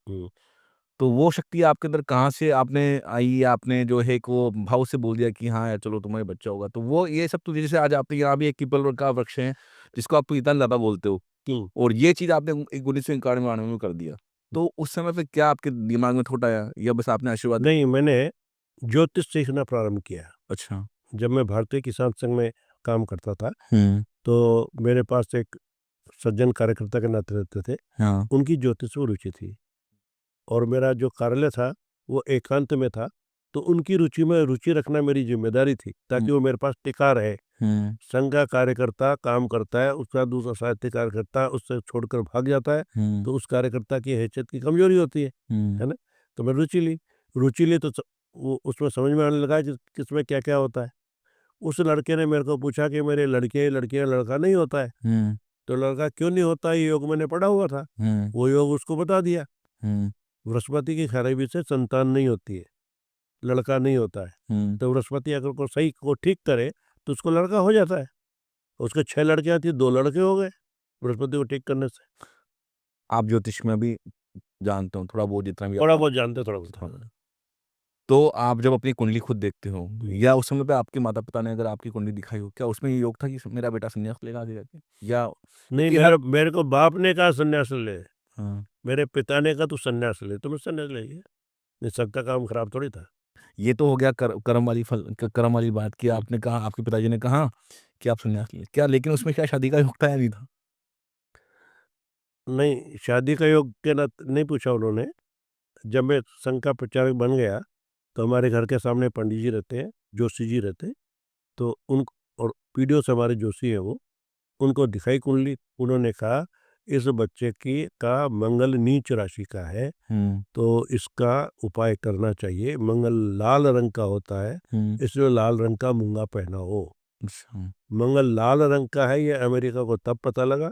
तो वो शक्ति आपके अंदर कहाँ से आपने आई या आपने जो है एक वो भाव से बोल दिया कि हाँ यार चलो तुम्हारे बच्चा होगा। तो वो ये सब तो जैसे आज आपके यहाँ भी एक पीपल का वृक्ष है जिसको आप पीपल लता बोलते हो और ये चीज़ आपने 1991-92 में कर दिया। तो उस समय पे क्या आपके दिमाग में थॉट आया या बस आपने आशीर्वाद नहीं, मैंने ज्योतिष सीखना प्रारंभ किया। अच्छा। जब मैं भारतीय किसान संघ में काम करता था, हुँ, तो मेरे पास एक सज्जन कार्यकर्ता के नाते रहते थे, हाँ। उनकी ज्योतिष में रुचि थी और मेरा जो कार्यालय था, वो एकांत में था, तो उनकी रुचि में रुचि रखना मेरी ज़िम्मेदारी थी, ताकि वो मेरे पास टिका रहे। संघ का कार्यकर्ता काम करता है, उसका दूसरा साहित्यिक कार्यकर्ता उससे छोड़कर भाग जाता है, तो उस कार्यकर्ता की हैसियत की कमज़ोरी होती है ना? तो मैं रुचि ली तो उसमें समझ में आने लगा कि किसमें क्या क्या होता है। उस लड़के ने मेरे को पूछा कि मेरे लड़के लड़कियां लड़का नहीं होता है। तो लड़का क्यों नहीं होता, ये योग मैंने पढ़ा हुआ था। वो योग उसको बता दिया। बृहस्पति की खराबी से संतान नहीं होती है, लड़का नहीं होता है। तो बृहस्पति अगर को सही को ठीक करे तो उसको लड़का हो जाता है। उसके 6 लड़कियां थी, 2 लड़के हो गए बृहस्पति को ठीक करने से। आप ज्योतिष में भी जानते हो थोड़ा बहुत, जितना भी थोड़ा आप, बहुत जानते, थोड़ा बहुत। हाँ। तो आप जब अपनी कुंडली खुद देखते हो, या उस समय पे आपके माता पिता ने अगर आपकी कुंडली दिखाई हो, क्या उसमें ये योग था कि मेरा बेटा संन्यास लेगा आगे जाके, या नहीं, क्योंकि हर, मेरे को बाप ने कहा संन्यास ले, हाँ, मेरे पिता ने कहा तू संन्यास ले, तो मैं संन्यास ले लिया। नहीं, सबका काम खराब थोड़ी था। ये तो हो गया कर्म वाली कर्म वाली बात की। आपने कहा, आपके पिताजी ने कहा कि आप संन्यास ले, क्या लेकिन उसमें क्या शादी का योग था या नहीं था? नहीं, शादी का योग के ना नहीं पूछा उन्होंने। जब मैं संघ का प्रचारक बन गया तो हमारे घर के सामने पंडित जी रहते हैं, जोशी जी रहते हैं। तो उन और पीडीओ से हमारे जोशी हैं वो, उनको दिखाई कुंडली। उन्होंने कहा इस बच्चे की का मंगल नीच राशि का है, तो इसका उपाय करना चाहिए। मंगल लाल रंग का होता है, इसलिए लाल रंग का मूंगा पहना हो। अच्छा। मंगल लाल रंग का है, ये अमेरिका को तब पता लगा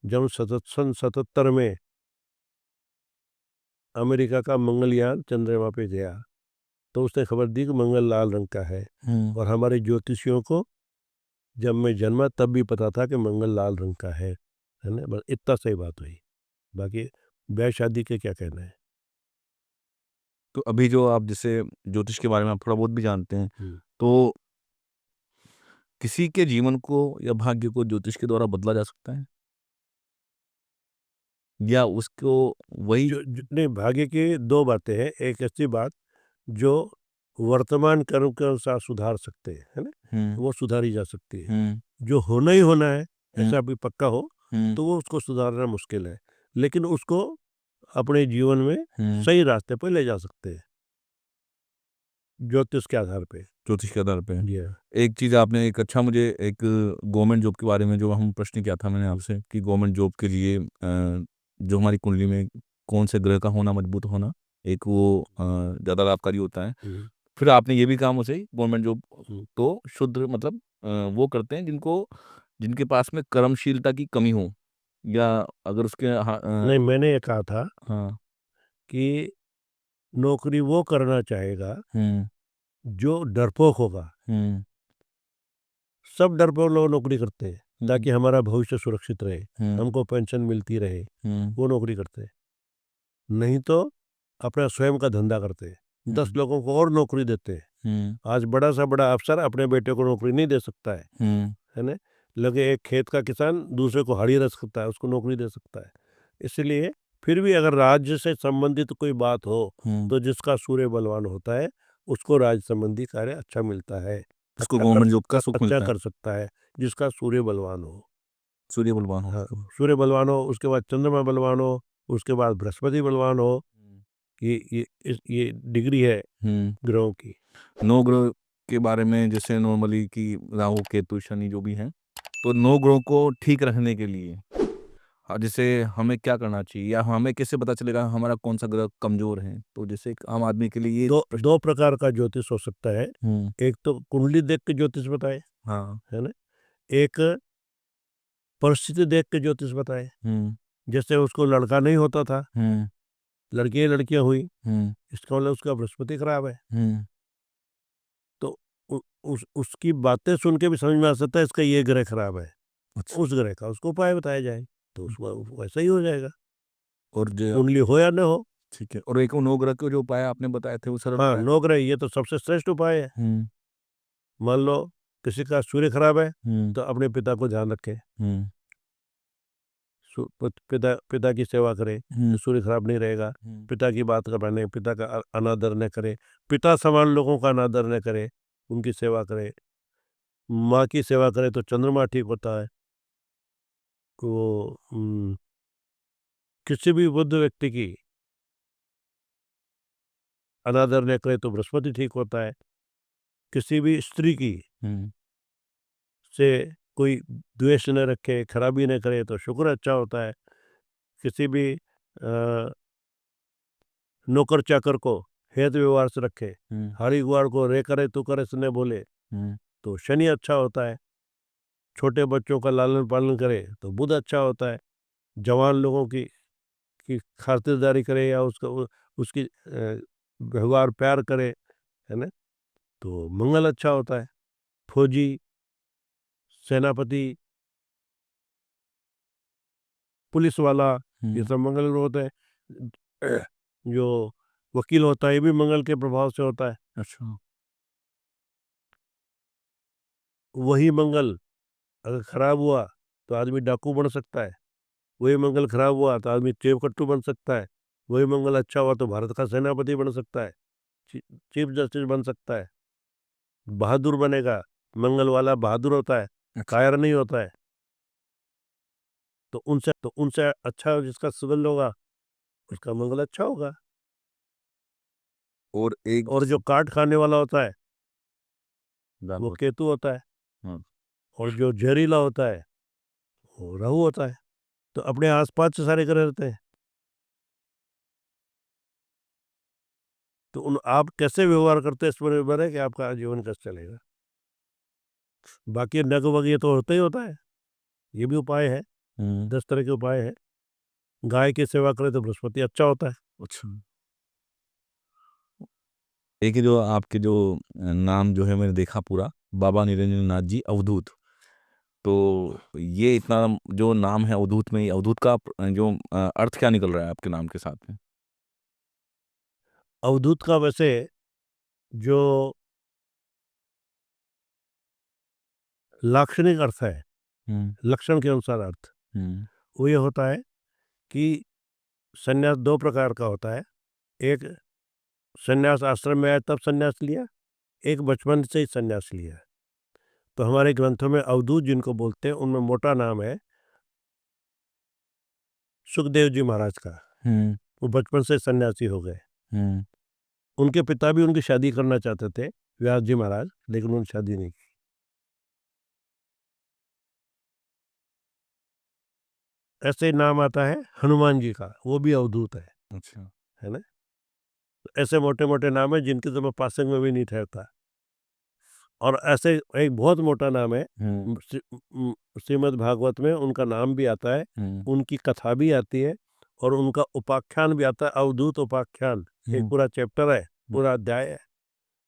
जब 77 में अमेरिका का मंगलयान चंद्रमा पे गया, तो उसने खबर दी कि मंगल लाल रंग का है। और हमारे ज्योतिषियों को जब मैं जन्मा तब भी पता था कि मंगल लाल रंग का है ना। बस इतना सही बात हुई, बाकी ब्याह शादी के क्या कहना है। तो अभी जो आप जैसे ज्योतिष के बारे में आप थोड़ा बहुत भी जानते हैं, तो किसी के जीवन को या भाग्य को ज्योतिष के द्वारा बदला जा सकता है, या उसको वही? नहीं, भाग्य की 2 बातें हैं। एक ऐसी बात जो वर्तमान कर्म के अनुसार सुधार सकते हैं, है ना, वो सुधारी जा सकती है। जो होना ही होना है ऐसा भी पक्का हो तो वो उसको सुधारना मुश्किल है, लेकिन उसको अपने जीवन में सही रास्ते पर ले जा सकते हैं ज्योतिष के आधार पे। ज्योतिष के आधार पे। जी। एक चीज़ आपने, एक अच्छा, मुझे एक गवर्नमेंट जॉब के बारे में जो हम प्रश्न किया था मैंने आपसे, कि गवर्नमेंट जॉब के लिए जो हमारी कुंडली में कौन से ग्रह का होना मजबूत होना, एक वो ज़्यादा लाभकारी होता है। फिर आपने ये भी कहा मुझे, गवर्नमेंट जॉब तो शुद्ध मतलब वो करते हैं जिनके पास में कर्मशीलता की कमी हो, या अगर उसके नहीं, मैंने ये कहा था हाँ। कि नौकरी वो करना चाहेगा हम्म। जो डरपोक होगा। सब डरपोक लोग नौकरी करते हैं ताकि हमारा भविष्य सुरक्षित रहे, हमको पेंशन मिलती रहे, वो नौकरी करते हैं। नहीं तो अपना स्वयं का धंधा करते हैं, 10 लोगों को और नौकरी देते हैं। आज बड़ा सा बड़ा अफसर अपने बेटे को नौकरी नहीं दे सकता है ना। लगे एक खेत का किसान दूसरे को हाड़ी रख सकता है, उसको नौकरी दे सकता है। इसलिए फिर भी अगर राज्य से संबंधित कोई बात हो तो जिसका सूर्य बलवान होता है उसको राज्य संबंधी कार्य अच्छा मिलता है, उसको गवर्नमेंट जॉब का सुख अच्छा मिलता है। कर सकता है, जिसका सूर्य बलवान हो। सूर्य बलवान हो। हाँ, सूर्य बलवान हो, उसके बाद चंद्रमा बलवान हो, उसके बाद बृहस्पति बलवान हो। ये डिग्री है ग्रहों की। 9 ग्रह के बारे में, जैसे नॉर्मली कि राहु केतु शनि जो भी हैं, तो 9 ग्रहों को ठीक रखने के लिए जैसे हमें क्या करना चाहिए, या हमें कैसे पता चलेगा हमारा कौन सा ग्रह कमजोर है? तो जैसे एक आम आदमी के लिए ये दो प्रकार का ज्योतिष हो सकता है। एक तो कुंडली देख के ज्योतिष बताए, हाँ। है ना। एक परिस्थिति देख के ज्योतिष बताए। जैसे उसको लड़का नहीं होता था, लड़कियां हुई, इसका मतलब उसका बृहस्पति खराब है। तो उसकी बातें सुन के भी समझ में आ सकता है इसका ये ग्रह खराब है। अच्छा। उस ग्रह का उसको उपाय बताया जाए तो उसको वैसा ही हो जाएगा, और जो, कुंडली हो या न हो। ठीक है, और एक 9 ग्रह के जो उपाय आपने बताए थे वो सरल हाँ, उपाय? 9 ग्रह ये तो सबसे श्रेष्ठ उपाय है। मान लो किसी का सूर्य खराब है तो अपने पिता को ध्यान रखे, पिता की सेवा करे तो सूर्य खराब नहीं रहेगा। पिता की बात कर पाने, पिता का अनादर न करे, पिता समान लोगों का अनादर न करे, उनकी सेवा करे। माँ की सेवा करे तो चंद्रमा ठीक होता है। वो किसी भी बुद्ध व्यक्ति की अनादर न करे तो बृहस्पति ठीक होता है। किसी भी स्त्री की से कोई द्वेष न रखे, खराबी न करे तो शुक्र अच्छा होता है। किसी भी नौकर चाकर को हेत व्यवहार से रखे, हम्म, हरि गुआर को रे करे तू करे सुने बोले, तो शनि अच्छा होता है। छोटे बच्चों का लालन पालन करे तो बुध अच्छा होता है। जवान लोगों की खातिरदारी करे या उसकी व्यवहार प्यार करे, है ना, तो मंगल अच्छा होता है। फौजी, सेनापति, पुलिस वाला, ये सब मंगल ग्रह होते हैं। जो वकील होता है ये भी मंगल के प्रभाव से होता है। अच्छा। वही मंगल अगर खराब हुआ तो आदमी डाकू बन सकता है। वही मंगल खराब हुआ तो आदमी चेपकट्टू बन सकता है। वही मंगल अच्छा हुआ तो भारत का सेनापति बन सकता है, चीफ जस्टिस बन सकता है, बहादुर बनेगा। मंगल वाला बहादुर होता है, अच्छा। कायर नहीं होता है। तो उनसे अच्छा जिसका सुगंध होगा उसका मंगल अच्छा होगा। और एक और जो काट खाने वाला होता है वो राहु। केतु होता है। हाँ। और जो जहरीला होता है वो राहु होता है। तो अपने आसपास से सारे ग्रह रहते हैं। तो आप कैसे व्यवहार करते हैं इस पर निर्भर है कि आपका जीवन कैसे चलेगा। बाकी नग वग ये तो होता ही होता है, ये भी उपाय है। 10 तरह के उपाय है। गाय की सेवा करे तो बृहस्पति अच्छा होता है। अच्छा। एक ही जो आपके जो नाम जो है मैंने देखा पूरा, बाबा निरंजन नाथ जी अवधूत। तो ये इतना जो नाम है अवधूत में, ये अवधूत का जो अर्थ क्या निकल रहा है आपके नाम के साथ में? अवधूत का वैसे जो लाक्षणिक अर्थ है, लक्षण के अनुसार अर्थ, वो ये होता है कि सन्यास 2 प्रकार का होता है। एक सन्यास आश्रम में आया तब सन्यास लिया, एक बचपन से ही सन्यास लिया। तो हमारे ग्रंथों में अवधूत जिनको बोलते हैं उनमें मोटा नाम है सुखदेव जी महाराज का। वो बचपन से सन्यासी हो गए। उनके पिता भी उनकी शादी करना चाहते थे, व्यास जी महाराज, लेकिन उन्होंने शादी नहीं की। ऐसे ही नाम आता है हनुमान जी का, वो भी अवधूत है। अच्छा। है ना। ऐसे मोटे मोटे नाम है जिनके तो मैं पासंग में भी नहीं ठहरता। और ऐसे एक बहुत मोटा नाम है श्रीमद् भागवत में, उनका नाम भी आता है, उनकी कथा भी आती है और उनका उपाख्यान भी आता है, अवधूत उपाख्यान। एक पूरा चैप्टर है, पूरा अध्याय है,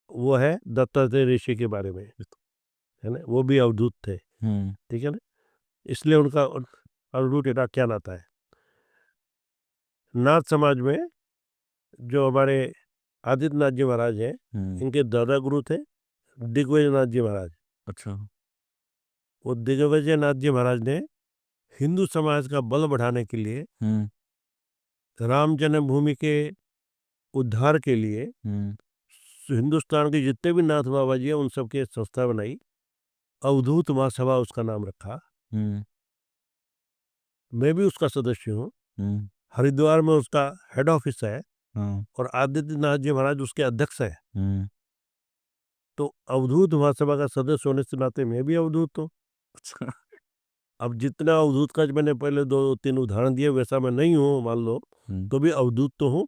वो है दत्तात्रेय ऋषि के बारे में, है ना। वो भी अवधूत थे, ठीक है ना। इसलिए उनका अवधूत आख्यान आता है। नाथ समाज में जो हमारे आदित्यनाथ जी महाराज हैं, इनके दादा गुरु थे दिग्विजय नाथ जी महाराज। अच्छा। वो दिग्विजय नाथ जी महाराज ने हिंदू समाज का बल बढ़ाने के लिए, राम जन्मभूमि के उद्धार के लिए, हिंदुस्तान के जितने भी नाथ बाबा जी हैं उन सबकी संस्था बनाई। अवधूत महासभा उसका नाम रखा। मैं भी उसका सदस्य हूँ। हरिद्वार में उसका हेड ऑफिस है और आदित्यनाथ जी महाराज उसके अध्यक्ष है। तो अवधूत महासभा का सदस्य होने से नाते मैं भी अवधूत हूँ। अब जितना अवधूत का मैंने पहले 2-3 उदाहरण दिए वैसा मैं नहीं हूँ मान लो, तो भी अवधूत तो हूँ।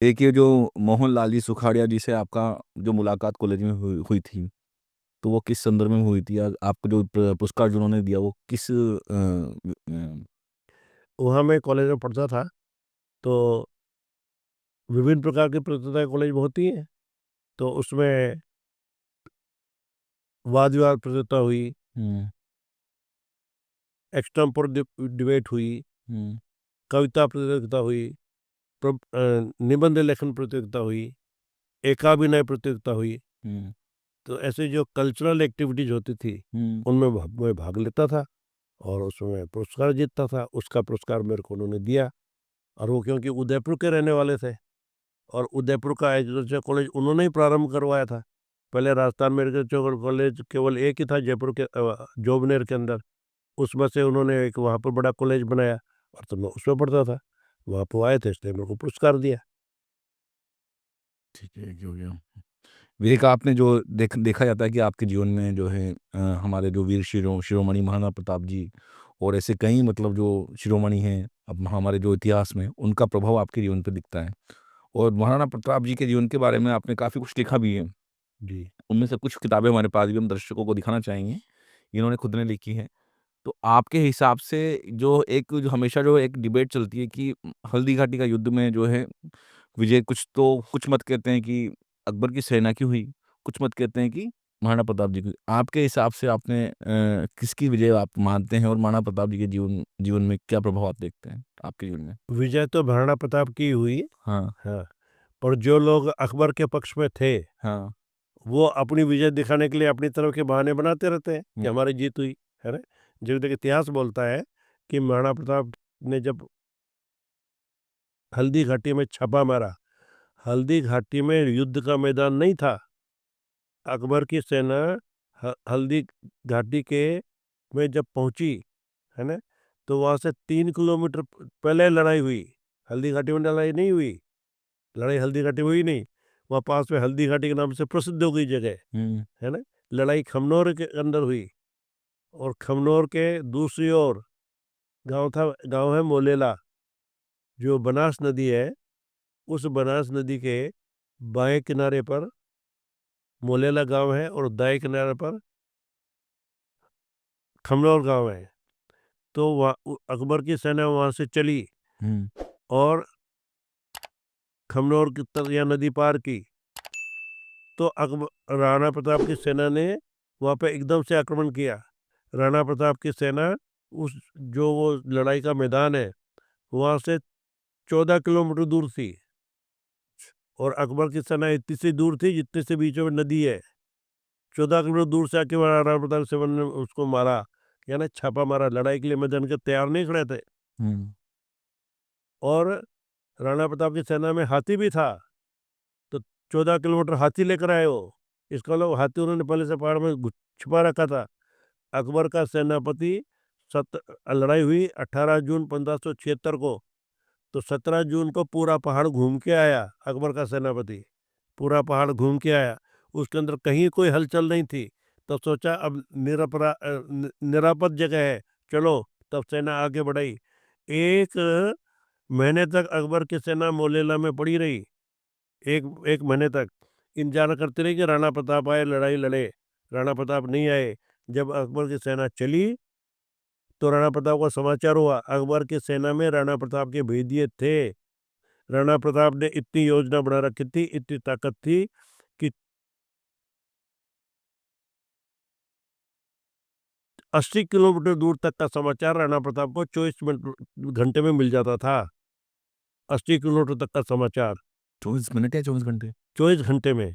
एक ये जो मोहनलाल जी सुखाड़िया जी से आपका जो मुलाकात कॉलेज में हुई थी, तो वो किस संदर्भ में हुई थी? आपको जो पुरस्कार जिन्होंने दिया वो किस वहाँ मैं कॉलेज में पढ़ता था, तो विभिन्न प्रकार की प्रतियोगिताएं कॉलेज में होती हैं। तो उसमें वाद विवाद प्रतियोगिता हुई, एक्सटेम्पोर डिबेट हुई, कविता प्रतियोगिता हुई, निबंध लेखन प्रतियोगिता हुई, एकाभिनय प्रतियोगिता हुई। तो ऐसे जो कल्चरल एक्टिविटीज होती थी उनमें मैं भाग लेता था और उसमें पुरस्कार जीतता था। उसका पुरस्कार मेरे को उन्होंने दिया। और वो क्योंकि उदयपुर के रहने वाले थे और उदयपुर का एग्रीकल्चर कॉलेज उन्होंने ही प्रारंभ करवाया था। पहले राजस्थान में एग्रीकल्चर कॉलेज केवल एक ही था जयपुर के जोबनेर के अंदर। उसमें से उन्होंने एक वहाँ पर बड़ा कॉलेज बनाया और तो मैं उसमें पढ़ता था। वहाँ पर आए थे इसलिए मेरे को पुरस्कार दिया। ठीक है, हो गया। विवेक, आपने जो देखा जाता है कि आपके जीवन में जो है हमारे जो वीर शिरोमणि महाराणा प्रताप जी और ऐसे कई मतलब जो शिरोमणि हैं अब हमारे जो इतिहास में, उनका प्रभाव आपके जीवन पे दिखता है। और महाराणा प्रताप जी के जीवन के बारे में आपने काफ़ी कुछ लिखा भी है। जी। उनमें से कुछ किताबें हमारे पास भी हम दर्शकों को दिखाना चाहेंगे, इन्होंने खुद ने लिखी हैं। तो आपके हिसाब से जो हमेशा जो एक डिबेट चलती है कि हल्दी घाटी का युद्ध में जो है विजय कुछ मत कहते हैं कि अकबर की सेना की हुई, कुछ मत कहते हैं कि महाराणा प्रताप जी की। आपके हिसाब से आपने किसकी विजय आप मानते हैं और महाराणा प्रताप जी के जीवन जीवन में क्या प्रभाव आप देखते हैं आपके जीवन में? विजय तो महाराणा प्रताप की हुई। हाँ, हाँ, पर जो लोग अकबर के पक्ष में थे, हाँ। वो अपनी विजय दिखाने के लिए अपनी तरफ के बहाने बनाते रहते हैं कि हुँ, हमारी जीत हुई, है ना? जो देखिए इतिहास बोलता है कि महाराणा प्रताप ने जब हल्दी घाटी में छापा मारा, हल्दी घाटी में युद्ध का मैदान नहीं था। अकबर की सेना हल्दी घाटी के में जब पहुंची, है ना, तो वहां से 3 किलोमीटर पहले लड़ाई हुई। हल्दी घाटी में लड़ाई नहीं हुई, लड़ाई हल्दी घाटी में हुई नहीं। वहाँ पास में हल्दी घाटी के नाम से प्रसिद्ध हो गई जगह, हुँ, है ना। लड़ाई खमनोर के अंदर हुई, और खमनोर के दूसरी ओर गांव है मोलेला। जो बनास नदी है, उस बनास नदी के बाएं किनारे पर मोलेला गांव है, और दाएं किनारे पर खमनौर गांव है। तो अकबर की सेना वहां से चली हुँ, और खमनौर की या नदी पार की। तो अकबर राणा प्रताप की सेना ने वहां पे एकदम से आक्रमण किया। राणा प्रताप की सेना उस जो वो लड़ाई का मैदान है, वहां से 14 किलोमीटर दूर थी, और अकबर की सेना इतनी सी दूर थी जितने से बीच में नदी है। 14 किलोमीटर दूर से आके राणा प्रताप से ने उसको मारा, या ना छापा मारा। लड़ाई के लिए मैदान के तैयार नहीं खड़े थे। हुँ, और राणा प्रताप की सेना में हाथी भी था, तो 14 किलोमीटर हाथी लेकर आए वो। इसका मतलब हाथी उन्होंने पहले से पहाड़ में छुपा रखा था। अकबर का सेनापति सत लड़ाई हुई 18 जून 1576 को। तो 17 जून को पूरा पहाड़ घूम के आया अकबर का सेनापति, पूरा पहाड़ घूम के आया। उसके अंदर कहीं कोई हलचल नहीं थी। तो सोचा अब निरापद जगह है, चलो। तब सेना आगे बढ़ाई। 1 महीने तक अकबर की सेना मोलेला में पड़ी रही। एक एक महीने तक इंतजार करते रहे कि राणा प्रताप आए, लड़ाई लड़े। राणा प्रताप नहीं आए। जब अकबर की सेना चली, तो राणा प्रताप को समाचार हुआ अकबर की सेना में राणा प्रताप के भेदिए थे। राणा प्रताप ने इतनी योजना बना रखी थी, इतनी ताकत थी कि 80 किलोमीटर दूर तक का समाचार राणा प्रताप को 24 घंटे में मिल जाता था। 80 किलोमीटर तक का समाचार 24 मिनट या 24 घंटे? 24 घंटे में।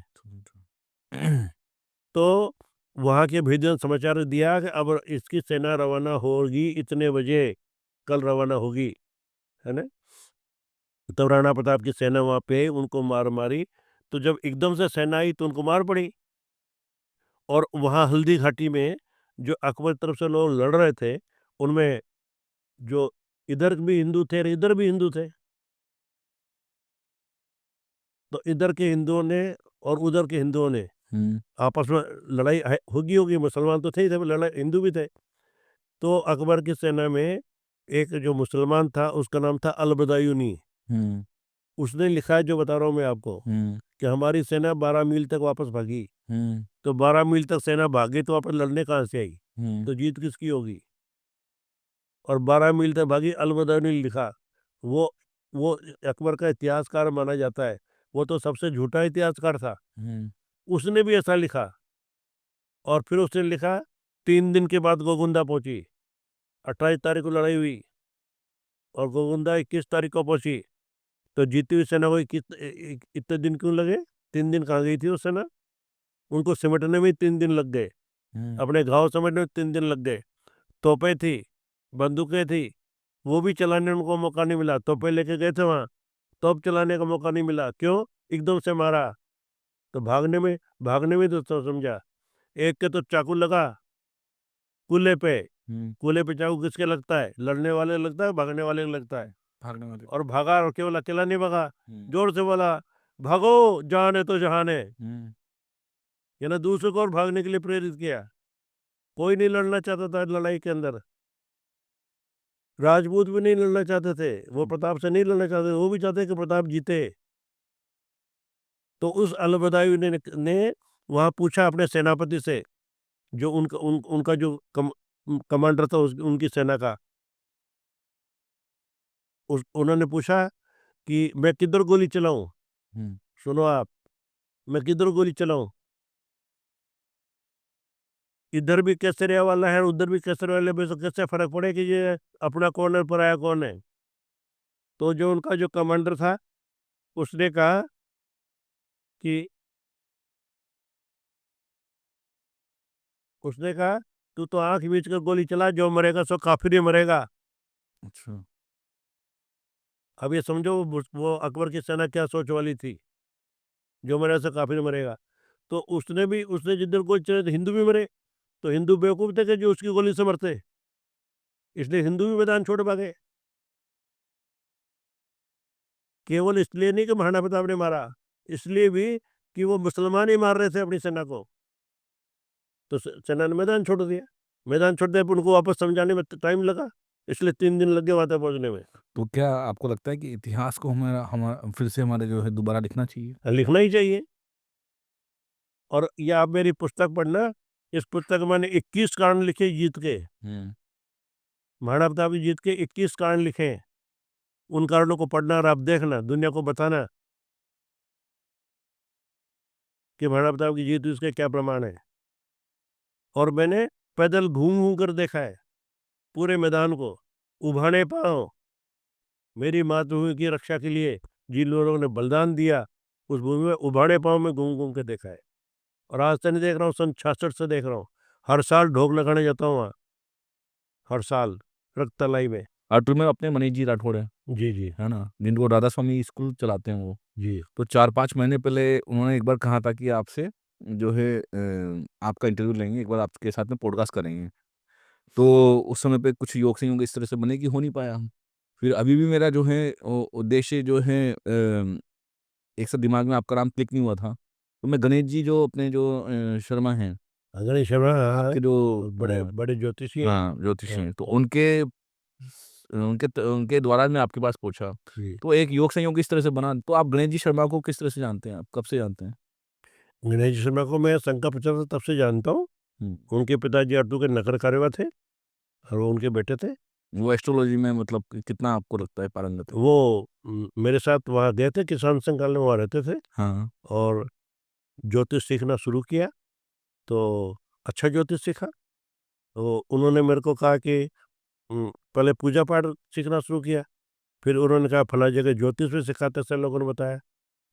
तो वहां के भेदियों ने समाचार दिया कि अब इसकी सेना रवाना होगी इतने बजे, कल रवाना होगी, है ना। तब राणा प्रताप की सेना वहां पे आई, उनको मार मारी। तो जब एकदम से सेना आई तो उनको मार पड़ी। और वहां हल्दी घाटी में जो अकबर की तरफ से लोग लड़ रहे थे, उनमें जो इधर भी हिंदू थे और इधर भी हिंदू थे। तो इधर के हिंदुओं ने और उधर के हिंदुओं ने हुँ, आपस में लड़ाई होगी होगी। मुसलमान तो थे ही थे, लड़ाई हिंदू भी थे। तो अकबर की सेना में एक जो मुसलमान था, उसका नाम था अलबदायूनी। हुँ, उसने लिखा है, जो बता रहा हूँ मैं आपको, हुँ, कि हमारी सेना 12 मील तक वापस भागी। हुँ, तो 12 मील तक सेना भागी तो वापस लड़ने कहाँ से आई? हुँ, तो जीत किसकी होगी? और 12 मील तक भागी, अलबदायूनी ने लिखा। वो वो अकबर का इतिहासकार माना जाता है। वो तो सबसे झूठा इतिहासकार था। हुँ, उसने भी ऐसा लिखा। और फिर उसने लिखा, 3 दिन के बाद गोगुंदा पहुंची। 28 तारीख को लड़ाई हुई और गोगुंदा 21 तारीख को पहुंची। तो जीती हुई सेना को इतने दिन क्यों लगे? 3 दिन कहाँ गई थी वो सेना? उनको सिमटने में ही 3 दिन लग गए। हुँ, अपने घाव समेटने में 3 दिन लग गए। तोपें थी, बंदूकें थी, वो भी चलाने उनको मौका नहीं मिला। तोपें लेके गए थे वहां, तोप चलाने का मौका नहीं मिला। क्यों? एकदम से मारा। तो भागने में तो समझा। एक के तो चाकू लगा कूल्हे पे। हुँ, कूल्हे पे चाकू किसके लगता है? लड़ने वाले लगता है, भागने वाले को लगता है। भागने वाले। और भागा, और केवल अकेला नहीं भागा, हुँ, जोर से बोला, भागो, जान है तो जहान है। हुँ, ये ना दूसरों को और भागने के लिए प्रेरित किया। कोई नहीं लड़ना चाहता था लड़ाई के अंदर। राजपूत भी नहीं लड़ना चाहते थे, वो प्रताप से नहीं लड़ना चाहते, वो भी चाहते कि प्रताप जीते। तो उस अलबदावी ने वहाँ पूछा अपने सेनापति से, जो उनका जो कमांडर था उनकी सेना का, उन्होंने पूछा कि मैं किधर गोली चलाऊं? सुनो आप, मैं किधर गोली चलाऊं? इधर भी केसरिया वाला है, उधर भी केसरिया वाले में, तो कैसे फर्क पड़े कि ये अपना कौन है, पराया कौन है? तो जो उनका जो कमांडर था उसने कहा कि तू तो आंख बीच कर गोली चला, जो मरेगा सो काफिर ही मरेगा। अच्छा। अब ये समझो वो अकबर की सेना क्या सोच वाली थी, जो मरेगा सो काफिर मरेगा। तो उसने जिधर गोली चले तो हिंदू भी मरे, तो हिंदू बेवकूफ थे कि जो उसकी गोली से मरते, इसलिए हिंदू भी मैदान छोड़ भागे। केवल इसलिए नहीं कि महाराणा प्रताप ने मारा, इसलिए भी कि वो मुसलमान ही मार रहे थे अपनी सेना को, तो सेना ने मैदान छोड़ दिया। मैदान छोड़ दिया, उनको वापस समझाने में टाइम लगा, इसलिए 3 दिन लग गए वहां तक पहुंचने में। तो क्या आपको लगता है कि इतिहास को हमारा फिर से हमारे जो है दोबारा लिखना चाहिए? लिखना ही चाहिए। और ये आप मेरी पुस्तक पढ़ना, इस पुस्तक में मैंने 21 कारण लिखे जीत के, महाराणा प्रताप की जीत के 21 कारण लिखे हैं। उन कारणों को पढ़ना और आप देखना, दुनिया को बताना कि महाराणा प्रताप की जीत उसके क्या प्रमाण है। और मैंने पैदल घूम घूम कर देखा है पूरे मैदान को, उभाने पाँव मेरी मातृभूमि की रक्षा के लिए जिन लोगों ने बलिदान दिया, उस भूमि में उभाने पाँव में घूम घूम के देखा है। और आज से नहीं देख रहा हूँ, सन 66 से देख रहा हूँ, हर साल ढोक लगाने जाता हूँ वहाँ, हर साल रक्तलाई में। अर्टुल में अपने मनीष जी राठौड़ है जी जी है ना, जिनको राधा स्वामी स्कूल चलाते हैं वो। जी तो 4-5 महीने पहले उन्होंने एक बार कहा था कि आपसे जो है आपका इंटरव्यू लेंगे, एक बार आपके साथ में पॉडकास्ट करेंगे। तो उस समय पे कुछ योग संयोग इस तरह से बने कि हो नहीं पाया। फिर अभी भी मेरा जो है उद्देश्य जो है एक साथ दिमाग में आपका नाम क्लिक नहीं हुआ था। तो मैं गणेश जी जो अपने जो शर्मा हैं, गणेश शर्मा, हाँ, आपके जो बड़े बड़े ज्योतिषी हैं। हाँ, ज्योतिषी हाँ, हैं, तो उनके द्वारा मैं आपके पास पूछा। जी। तो एक योग संयोग इस तरह से बना, तो आप गणेश जी शर्मा को किस तरह से जानते हैं? आप कब से जानते हैं? गणेश शर्मा को मैं शंकर प्रसाद तब से जानता हूँ। हुँ। उनके पिताजी अर्तु के नगर कार्यवाह थे और वो उनके बेटे थे। वो एस्ट्रोलॉजी में मतलब कितना आपको लगता है पारंगत है? वो मेरे साथ वहाँ गए थे, किसान संघ काल में वहाँ रहते थे, हाँ। और ज्योतिष सीखना शुरू किया, तो अच्छा ज्योतिष सीखा। तो उन्होंने मेरे को कहा कि पहले पूजा पाठ सीखना शुरू किया, फिर उन्होंने कहा फला जगह ज्योतिष भी सिखाते हैं, लोगों ने बताया।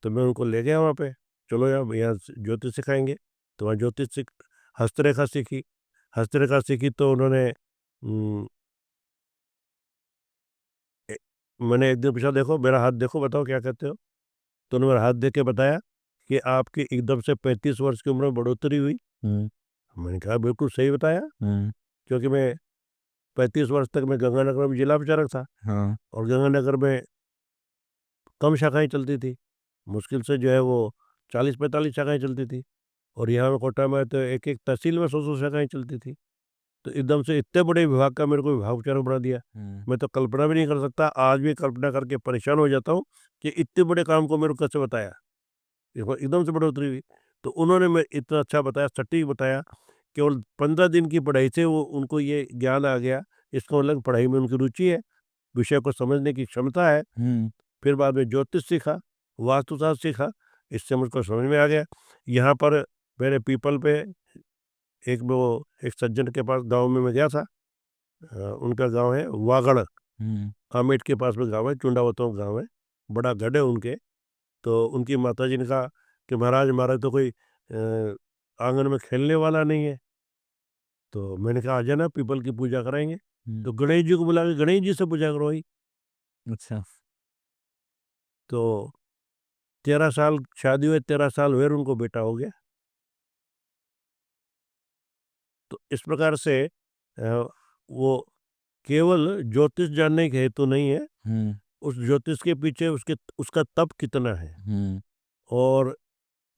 तो मैं उनको ले गया वहाँ पे, चलो यार यहाँ ज्योतिष सिखाएंगे। तो वहाँ ज्योतिष सीख, हस्तरेखा सीखी। हस्तरेखा सीखी तो उन्होंने ए- मैंने एक दिन पूछा, देखो मेरा हाथ देखो, बताओ क्या कहते हो? तो उन्होंने मेरा हाथ देख के बताया कि आपकी एकदम से 35 वर्ष की उम्र में बढ़ोतरी हुई। हुँ, मैंने कहा बिल्कुल सही बताया, हुँ, क्योंकि मैं 35 वर्ष तक मैं गंगानगर में जिला प्रचारक था, हाँ। और गंगानगर में कम शाखाएं चलती थी, मुश्किल से जो है वो 40-45 शाखाएं चलती थी। और यहाँ कोटा में तो एक एक तहसील में 100-100 शाखाएं चलती थी। तो एकदम से इतने बड़े विभाग का मेरे को विभाग प्रचारक बना दिया। हुँ, मैं तो कल्पना भी नहीं कर सकता, आज भी कल्पना करके परेशान हो जाता हूँ कि इतने बड़े काम को मेरे को कैसे बताया। देखो एकदम से बढ़ोतरी हुई। तो उन्होंने मैं इतना अच्छा बताया, सटीक बताया, केवल 15 दिन की पढ़ाई से वो उनको ये ज्ञान आ गया। इसका मतलब पढ़ाई में उनकी रुचि है, विषय को समझने की क्षमता है। हुँ, फिर बाद में ज्योतिष सीखा, वास्तुशास्त्र सीखा, इससे मुझको समझ में आ गया। यहाँ पर मेरे पीपल पे एक सज्जन के पास गांव में मैं गया था। उनका गांव है वागड़, हुँ, आमेट के पास में गांव है, चुंडावतों गांव है, बड़ा गढ़ है उनके। तो उनकी माता जी ने कहा कि महाराज हमारा तो कोई आंगन में खेलने वाला नहीं है। तो मैंने कहा आ जाना, पीपल की पूजा कराएंगे। हुँ, तो गणेश जी को बुला के गणेश जी से पूजा करवाई। अच्छा। तो 13 साल शादी हुए, 13 साल हुए और उनको बेटा हो गया। तो इस प्रकार से वो केवल ज्योतिष जानने के हेतु नहीं है, हुँ, उस ज्योतिष के पीछे उसका तप कितना है, हुँ, और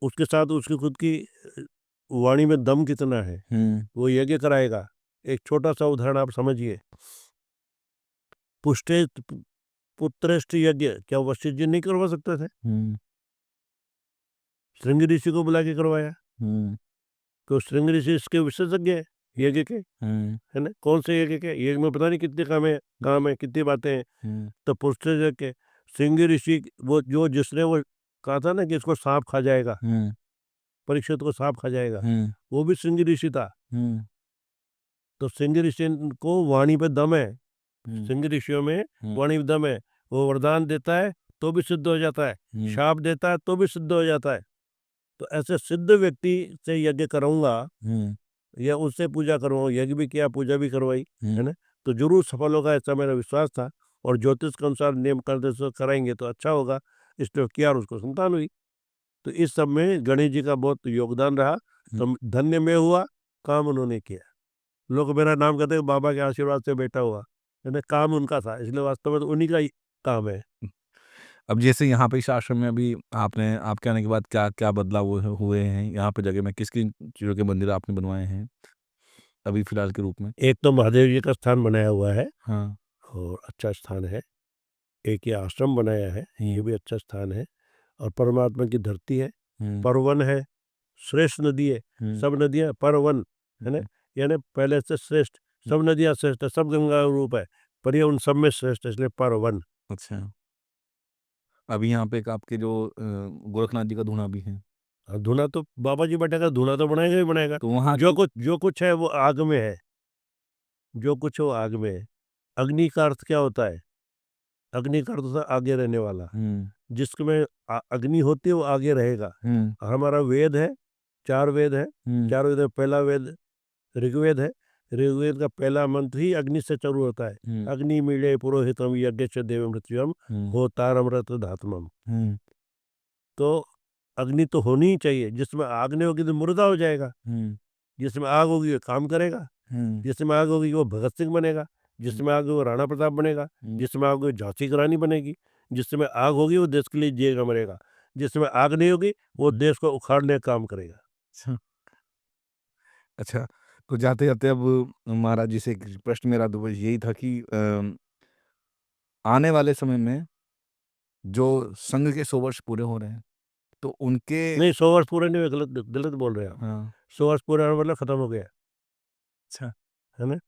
उसके साथ उसकी खुद की वाणी में दम कितना है। हुँ, वो यज्ञ कराएगा। एक छोटा सा उदाहरण आप समझिए, पुष्टे पुत्रेष्ट यज्ञ क्या वशिष्ठ जी नहीं करवा सकते थे? हुँ, श्रृंग ऋषि को बुला के करवाया। तो श्रृंग ऋषि इसके विशेषज्ञ है यज्ञ के, है ना। कौन से यज्ञ के? यज्ञ में पता नहीं कितने काम है कितनी बातें हैं। तो पूछते थे कि श्रृंग ऋषि वो जो जिसने वो कहा था ना कि इसको सांप खा जाएगा, परीक्षित को सांप खा जाएगा, वो भी श्रृंग ऋषि था। तो श्रृंग ऋषि को वाणी पे दम है, श्रृंग ऋषियों में वाणी पे दम है। वो वरदान देता है तो भी सिद्ध हो जाता है, शाप देता है तो भी सिद्ध हो जाता है। तो ऐसे सिद्ध व्यक्ति से यज्ञ कराऊंगा या उससे पूजा करवाऊँ, यज्ञ भी किया पूजा भी करवाई, है ना, तो जरूर सफल होगा, ऐसा मेरा विश्वास था। और ज्योतिष के अनुसार नियम करते कराएंगे तो अच्छा होगा, इसलिए किया और उसको संतान हुई। तो इस सब में गणेश जी का बहुत योगदान रहा। तो धन्य में हुआ, काम उन्होंने किया। लोग मेरा नाम कहते हैं बाबा के आशीर्वाद से बेटा हुआ, है ना, काम उनका था, इसलिए वास्तव में तो उन्हीं का ही काम है। अब जैसे यहाँ पे इस आश्रम में अभी आपके आने के बाद क्या बदलाव हुए हैं यहाँ पे जगह में, किस किन चीज़ों के मंदिर आपने बनवाए हैं अभी फिलहाल के रूप में? एक तो महादेव जी का स्थान बनाया हुआ है, हाँ। और अच्छा स्थान है। एक ये आश्रम बनाया है, ये भी अच्छा स्थान है। और परमात्मा की धरती है, परवन है, श्रेष्ठ नदी है। सब नदियां परवन, है ना, यानी पहले से श्रेष्ठ। सब नदियां श्रेष्ठ है, सब गंगा रूप है, पर ये उन सब में श्रेष्ठ है, इसलिए परवन। अच्छा। अभी यहाँ पे एक आपके जो गोरखनाथ जी का धूना भी है। धुना तो बाबा जी बैठेगा, धुना तो बनाएगा ही बनाएगा। तो वहाँ जो कुछ है वो आग में है, जो कुछ हो आग में है। अग्नि का अर्थ क्या होता है? अग्नि का अर्थ होता है आगे रहने वाला। जिसमें अग्नि होती है वो आगे रहेगा। हमारा वेद है, 4 वेद है। 4 वेद में पहला वेद ऋग्वेद है। ऋग्वेद का पहला मंत्र ही अग्नि से चालू होता है। अग्नि मीले पुरोहितम यज्ञ देव मृत्युम होतारमृत धात्मम। तो अग्नि तो होनी ही चाहिए, जिसमें आग नहीं होगी तो मुर्दा हो जाएगा। जिसमें आग होगी वो काम करेगा, जिसमें आग होगी वो भगत सिंह बनेगा, जिसमें आग होगी वो राणा प्रताप बनेगा, जिसमें आग होगी झांसी की रानी बनेगी, जिसमें आग होगी वो देश के लिए जिएगा मरेगा, जिसमें आग नहीं होगी वो देश को उखाड़ने का काम करेगा। अच्छा, तो जाते-जाते अब महाराज जी से एक प्रश्न मेरा तो बस यही था कि आने वाले समय में जो संघ के 100 वर्ष पूरे हो रहे हैं, तो उनके नहीं, 100 वर्ष पूरे नहीं हुए, गलत बोल रहे हैं आप। हाँ। 100 वर्ष पूरे होने मतलब खत्म हो गया, अच्छा। है ना।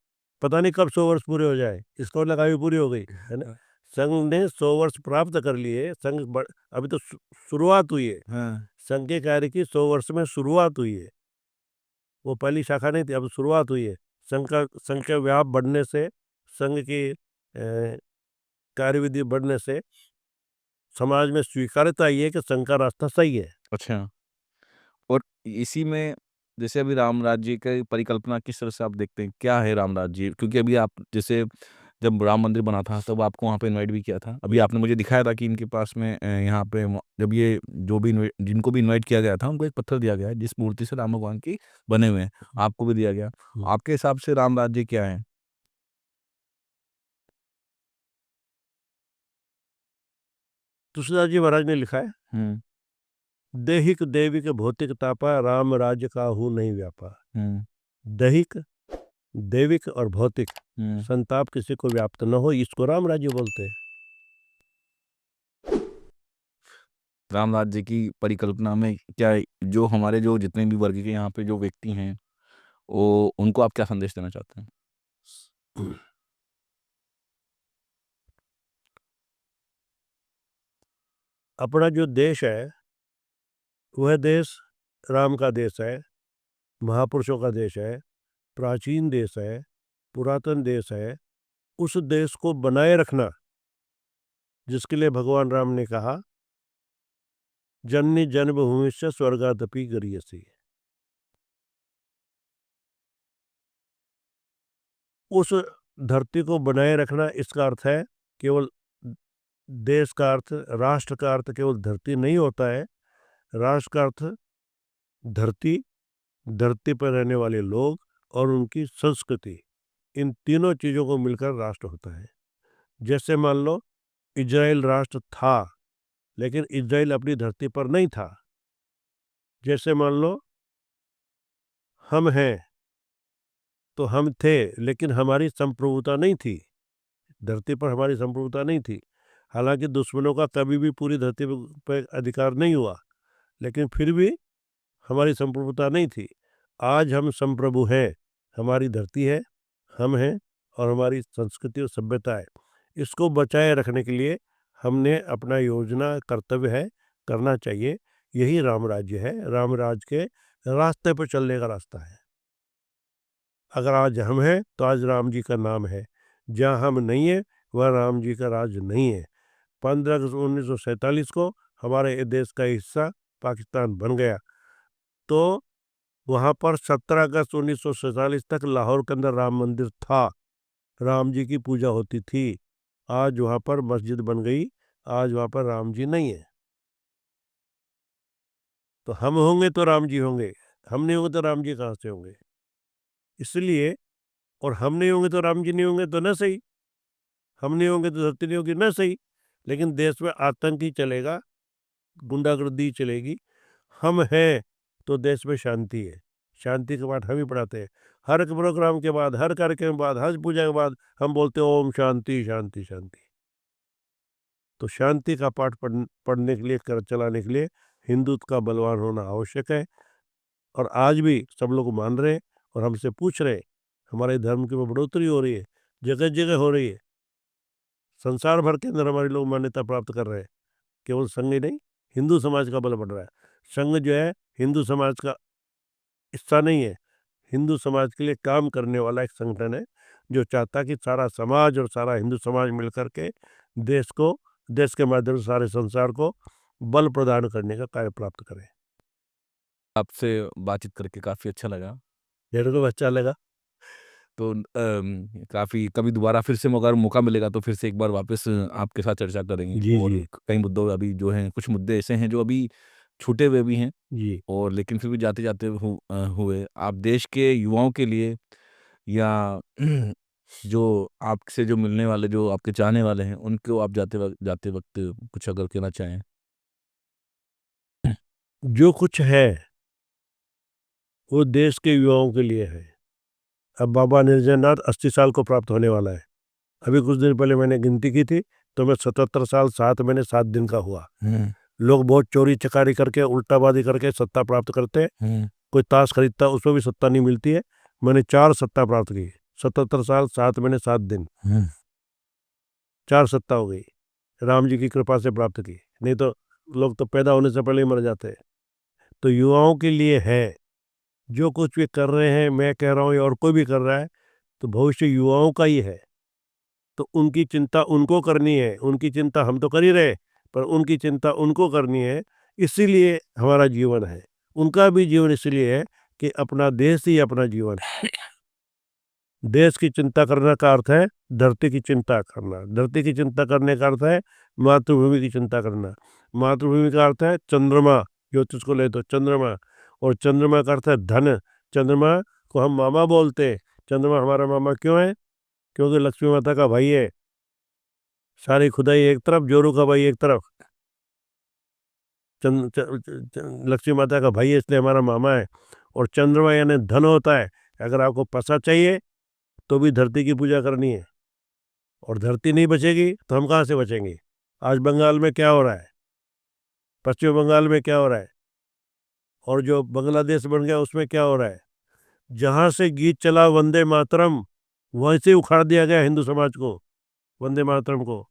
पता नहीं कब 100 वर्ष पूरे हो जाए, इसका मतलब आयु पूरी हो गई, है ना। संघ ने 100 वर्ष प्राप्त कर लिए। अभी तो शुरुआत हुई है। हाँ। संघ के कार्य की 100 वर्ष में शुरुआत हुई है, वो पहली शाखा नहीं थी, अब शुरुआत हुई है। संघ का व्याप बढ़ने से, संघ की कार्यविधि बढ़ने से समाज में स्वीकार्यता आई है कि संघ का रास्ता सही है। अच्छा। और इसी में जैसे अभी राम राज्य की परिकल्पना किस तरह से आप देखते हैं? क्या है राम राज्य? क्योंकि अभी आप जैसे जब राम मंदिर बना था तब आपको वहाँ पे इनवाइट भी किया था। अभी आपने मुझे दिखाया था कि इनके पास में यहाँ पे जब ये जो भी जिनको भी इनवाइट किया गया था उनको एक पत्थर दिया गया है जिस मूर्ति से राम भगवान की बने हुए हैं। आपको भी दिया गया। आपके हिसाब से राम राज्य क्या है? तुलसीदास जी महाराज ने लिखा है, दैहिक दैविक भौतिक तापा राम राज्य काहू नहीं व्यापा। दैहिक दैविक और भौतिक संताप किसी को व्याप्त न हो, इसको राम राज्य बोलते हैं। राम राज्य की परिकल्पना में क्या जो हमारे जो जितने भी वर्ग के यहाँ पे जो व्यक्ति हैं वो उनको आप क्या संदेश देना चाहते हैं? अपना जो देश है वह देश राम का देश है, महापुरुषों का देश है, प्राचीन देश है, पुरातन देश है। उस देश को बनाए रखना, जिसके लिए भगवान राम ने कहा जननी जन्मभूमि से स्वर्गादपि गरीयसी। उस धरती को बनाए रखना, इसका अर्थ है केवल देश का अर्थ, राष्ट्र का अर्थ केवल धरती नहीं होता है। राष्ट्र का अर्थ धरती, धरती पर रहने वाले लोग और उनकी संस्कृति, इन तीनों चीज़ों को मिलकर राष्ट्र होता है। जैसे मान लो इजराइल राष्ट्र था, लेकिन इजराइल अपनी धरती पर नहीं था। जैसे मान लो हम हैं, तो हम थे लेकिन हमारी संप्रभुता नहीं थी, धरती पर हमारी संप्रभुता नहीं थी। हालांकि दुश्मनों का कभी भी पूरी धरती पर अधिकार नहीं हुआ, लेकिन फिर भी हमारी संप्रभुता नहीं थी। आज हम संप्रभु हैं, हमारी धरती है, हम हैं और हमारी संस्कृति और सभ्यता है। इसको बचाए रखने के लिए हमने अपना योजना कर्तव्य है, करना चाहिए। यही राम राज्य है, राम राज्य के रास्ते पर चलने का रास्ता है। अगर आज हम हैं तो आज राम जी का नाम है, जहाँ हम नहीं है वह राम जी का राज नहीं है। 15 अगस्त 1947 को हमारे देश का हिस्सा पाकिस्तान बन गया, तो वहाँ पर 17 अगस्त 1947 तक लाहौर के अंदर राम मंदिर था, राम जी की पूजा होती थी। आज वहाँ पर मस्जिद बन गई, आज वहाँ पर राम जी नहीं है। तो हम होंगे तो राम जी होंगे, हम नहीं होंगे तो राम जी कहाँ से होंगे? इसलिए, और हम नहीं होंगे तो राम जी नहीं होंगे तो न सही, हम नहीं होंगे तो धरती नहीं होगी न सही, लेकिन देश में आतंक ही चलेगा, गुंडागर्दी चलेगी। हम हैं तो देश में शांति है, शांति के पाठ हम ही पढ़ाते हैं। हर एक प्रोग्राम के बाद, हर कार्यक्रम के बाद, हर पूजा के बाद हम बोलते हैं ओम शांति शांति शांति। तो शांति का पाठ पढ़ने के लिए, चलाने के लिए हिंदुत्व का बलवान होना आवश्यक है। और आज भी सब लोग मान रहे हैं और हमसे पूछ रहे हैं। हमारे धर्म की बढ़ोतरी हो रही है, जगह जगह हो रही है, संसार भर के अंदर हमारे लोग मान्यता प्राप्त कर रहे हैं। केवल संघ ही नहीं, हिंदू समाज का बल बढ़ रहा है। संघ जो है हिंदू समाज का हिस्सा नहीं है, हिंदू समाज के लिए काम करने वाला एक संगठन है, जो चाहता कि सारा समाज और सारा हिंदू समाज मिलकर के देश के माध्यम से सारे संसार को बल प्रदान करने का कार्य प्राप्त करें। आपसे बातचीत करके काफ़ी अच्छा लगा। मेरे को अच्छा लगा। तो काफ़ी कभी दोबारा फिर से अगर मौका मिलेगा तो फिर से एक बार वापस आपके साथ चर्चा करेंगे। जी, और जी। कई मुद्दों अभी जो हैं, कुछ मुद्दे ऐसे हैं जो अभी छूटे हुए भी हैं, जी। और लेकिन फिर भी जाते-जाते हुए आप देश के युवाओं के लिए, या जो आपसे जो मिलने वाले, जो आपके चाहने वाले हैं, उनको आप जाते वक़्त कुछ अगर कहना चाहें? जो कुछ है वो देश के युवाओं के लिए है। अब बाबा निर्जननाथ 80 साल को प्राप्त होने वाला है। अभी कुछ दिन पहले मैंने गिनती की थी, तो मैं 77 साल 7 महीने 7 दिन का हुआ। लोग बहुत चोरी चकारी करके, उल्टाबाजी करके सत्ता प्राप्त करते हैं। कोई ताश खरीदता है, उसमें भी सत्ता नहीं मिलती है। मैंने 4 सत्ता प्राप्त की, 77 साल 7 महीने 7 दिन, 4 सत्ता हो गई, राम जी की कृपा से प्राप्त की। नहीं तो लोग तो पैदा होने से पहले ही मर जाते हैं। तो युवाओं के लिए है, जो कुछ भी कर रहे हैं, मैं कह रहा हूँ और कोई भी कर रहा है, तो भविष्य युवाओं का ही है। तो उनकी चिंता उनको करनी है, उनकी चिंता हम तो कर ही रहे, पर उनकी चिंता उनको करनी है। इसीलिए हमारा जीवन है, उनका भी जीवन इसलिए है कि अपना देश ही अपना जीवन है। देश की चिंता करने का अर्थ है धरती की चिंता करना, धरती की चिंता करने का अर्थ है मातृभूमि की चिंता करना, मातृभूमि का अर्थ है चंद्रमा, ज्योतिष को ले तो चंद्रमा, और चंद्रमा का अर्थ है धन। चंद्रमा को हम मामा बोलते हैं। चंद्रमा हमारा मामा क्यों है? क्योंकि लक्ष्मी माता का भाई है। सारी खुदाई एक तरफ, जोरू का भाई एक तरफ। लक्ष्मी माता का भाई है, इसलिए हमारा मामा है। और चंद्रमा यानी धन होता है। अगर आपको पैसा चाहिए तो भी धरती की पूजा करनी है, और धरती नहीं बचेगी तो हम कहाँ से बचेंगे? आज बंगाल में क्या हो रहा है, पश्चिम बंगाल में क्या हो रहा है, और जो बांग्लादेश बन गया उसमें क्या हो रहा है? जहाँ से गीत चला वंदे मातरम, वहीं से उखाड़ दिया गया हिंदू समाज को, वंदे मातरम को।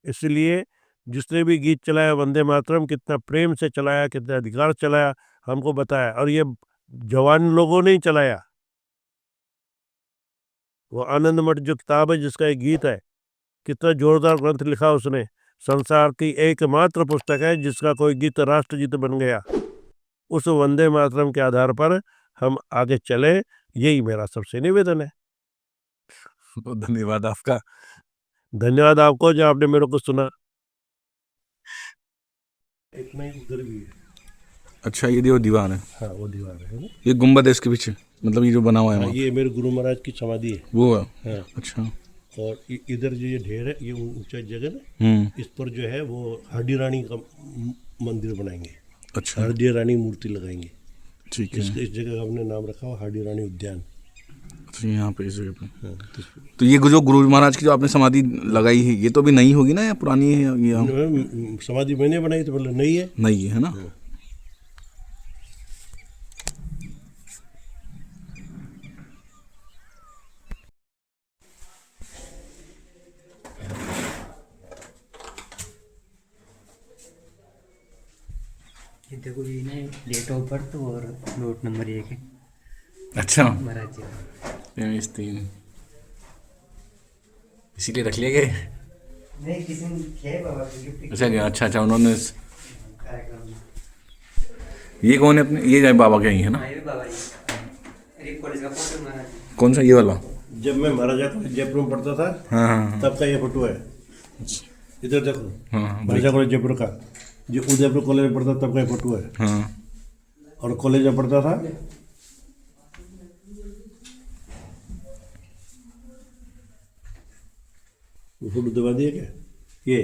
इसलिए जिसने भी गीत चलाया वंदे मातरम, कितना प्रेम से चलाया, कितना अधिकार चलाया, हमको बताया। और ये जवान लोगों ने ही चलाया। वो आनंद मठ जो किताब है, जिसका एक गीत है, कितना जोरदार ग्रंथ लिखा उसने। संसार की एकमात्र पुस्तक है जिसका कोई गीत राष्ट्रगीत बन गया। उस वंदे मातरम के आधार पर हम आगे चले, यही मेरा सबसे निवेदन है। तो धन्यवाद आपका। धन्यवाद आपको जो आपने मेरे को सुना। इतना ही उधर भी है। अच्छा, ये जो दीवार है, हाँ, वो दीवार है ना? ये गुंबद है इसके पीछे, मतलब ये जो बना हुआ है हाँ, वहाँ? ये मेरे गुरु महाराज की समाधि है। वो है? हाँ। अच्छा। और इधर जो ये ढेर है, ये ऊंचा जगह ना, इस पर जो है वो हाडी रानी का मंदिर बनाएंगे। अच्छा, हाडी रानी मूर्ति लगाएंगे। ठीक है। इस जगह का हमने नाम रखा हुआ हाडी रानी उद्यान। अच्छा, यहाँ पे इस जगह पे। हाँ, तो ये जो गुरु महाराज की जो आपने समाधि लगाई है, ये तो भी नई होगी ना, या पुरानी है? ये समाधि मैंने बनाई तो मतलब नहीं है। नई है ना? ये देखो ये ना डेट ऑफ बर्थ और नोट नंबर 1 है अच्छा, महाराज जी का। 3 इसीलिए रख लिए गए। नहीं किसी ने किया है बाबा की गिफ्ट अच्छा अच्छा अच्छा, उन्होंने कार्यक्रम में। ये कौन है अपने, ये बाबा के ही है ना? हाँ, ये भी बाबा जी अरे कॉलेज का फोटो महाराज जी। कौन सा, ये वाला? जब मैं महाराजा कॉलेज जयपुर में पढ़ता था हाँ हाँ तब का ये फोटो है। इधर देखो, हाँ महाराजा कॉलेज जयपुर का, जो उदयपुर कॉलेज में पढ़ता तब का ये फोटो है। हाँ। और कॉलेज में पढ़ता था वो फोटो दबा दिया क्या? ये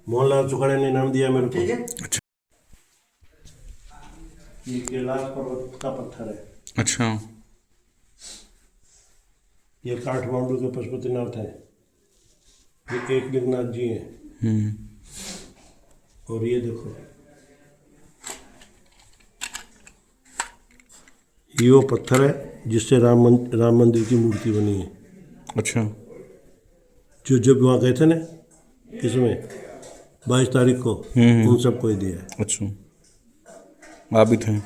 मोहनलाल सुखाड़े ने नाम दिया मेरे को। अच्छा ये कैलाश पर्वत का पत्थर है। अच्छा ये काठमांडू के पशुपतिनाथ हैं, ये एकलिंगनाथ जी हैं। और ये देखो, ये वो पत्थर है जिससे राम मंदिर की मूर्ति बनी है। अच्छा जो जब वहाँ गए थे ना, इसमें 22 तारीख को, उन सबको ही दिया है। अच्छा, आप भी थे?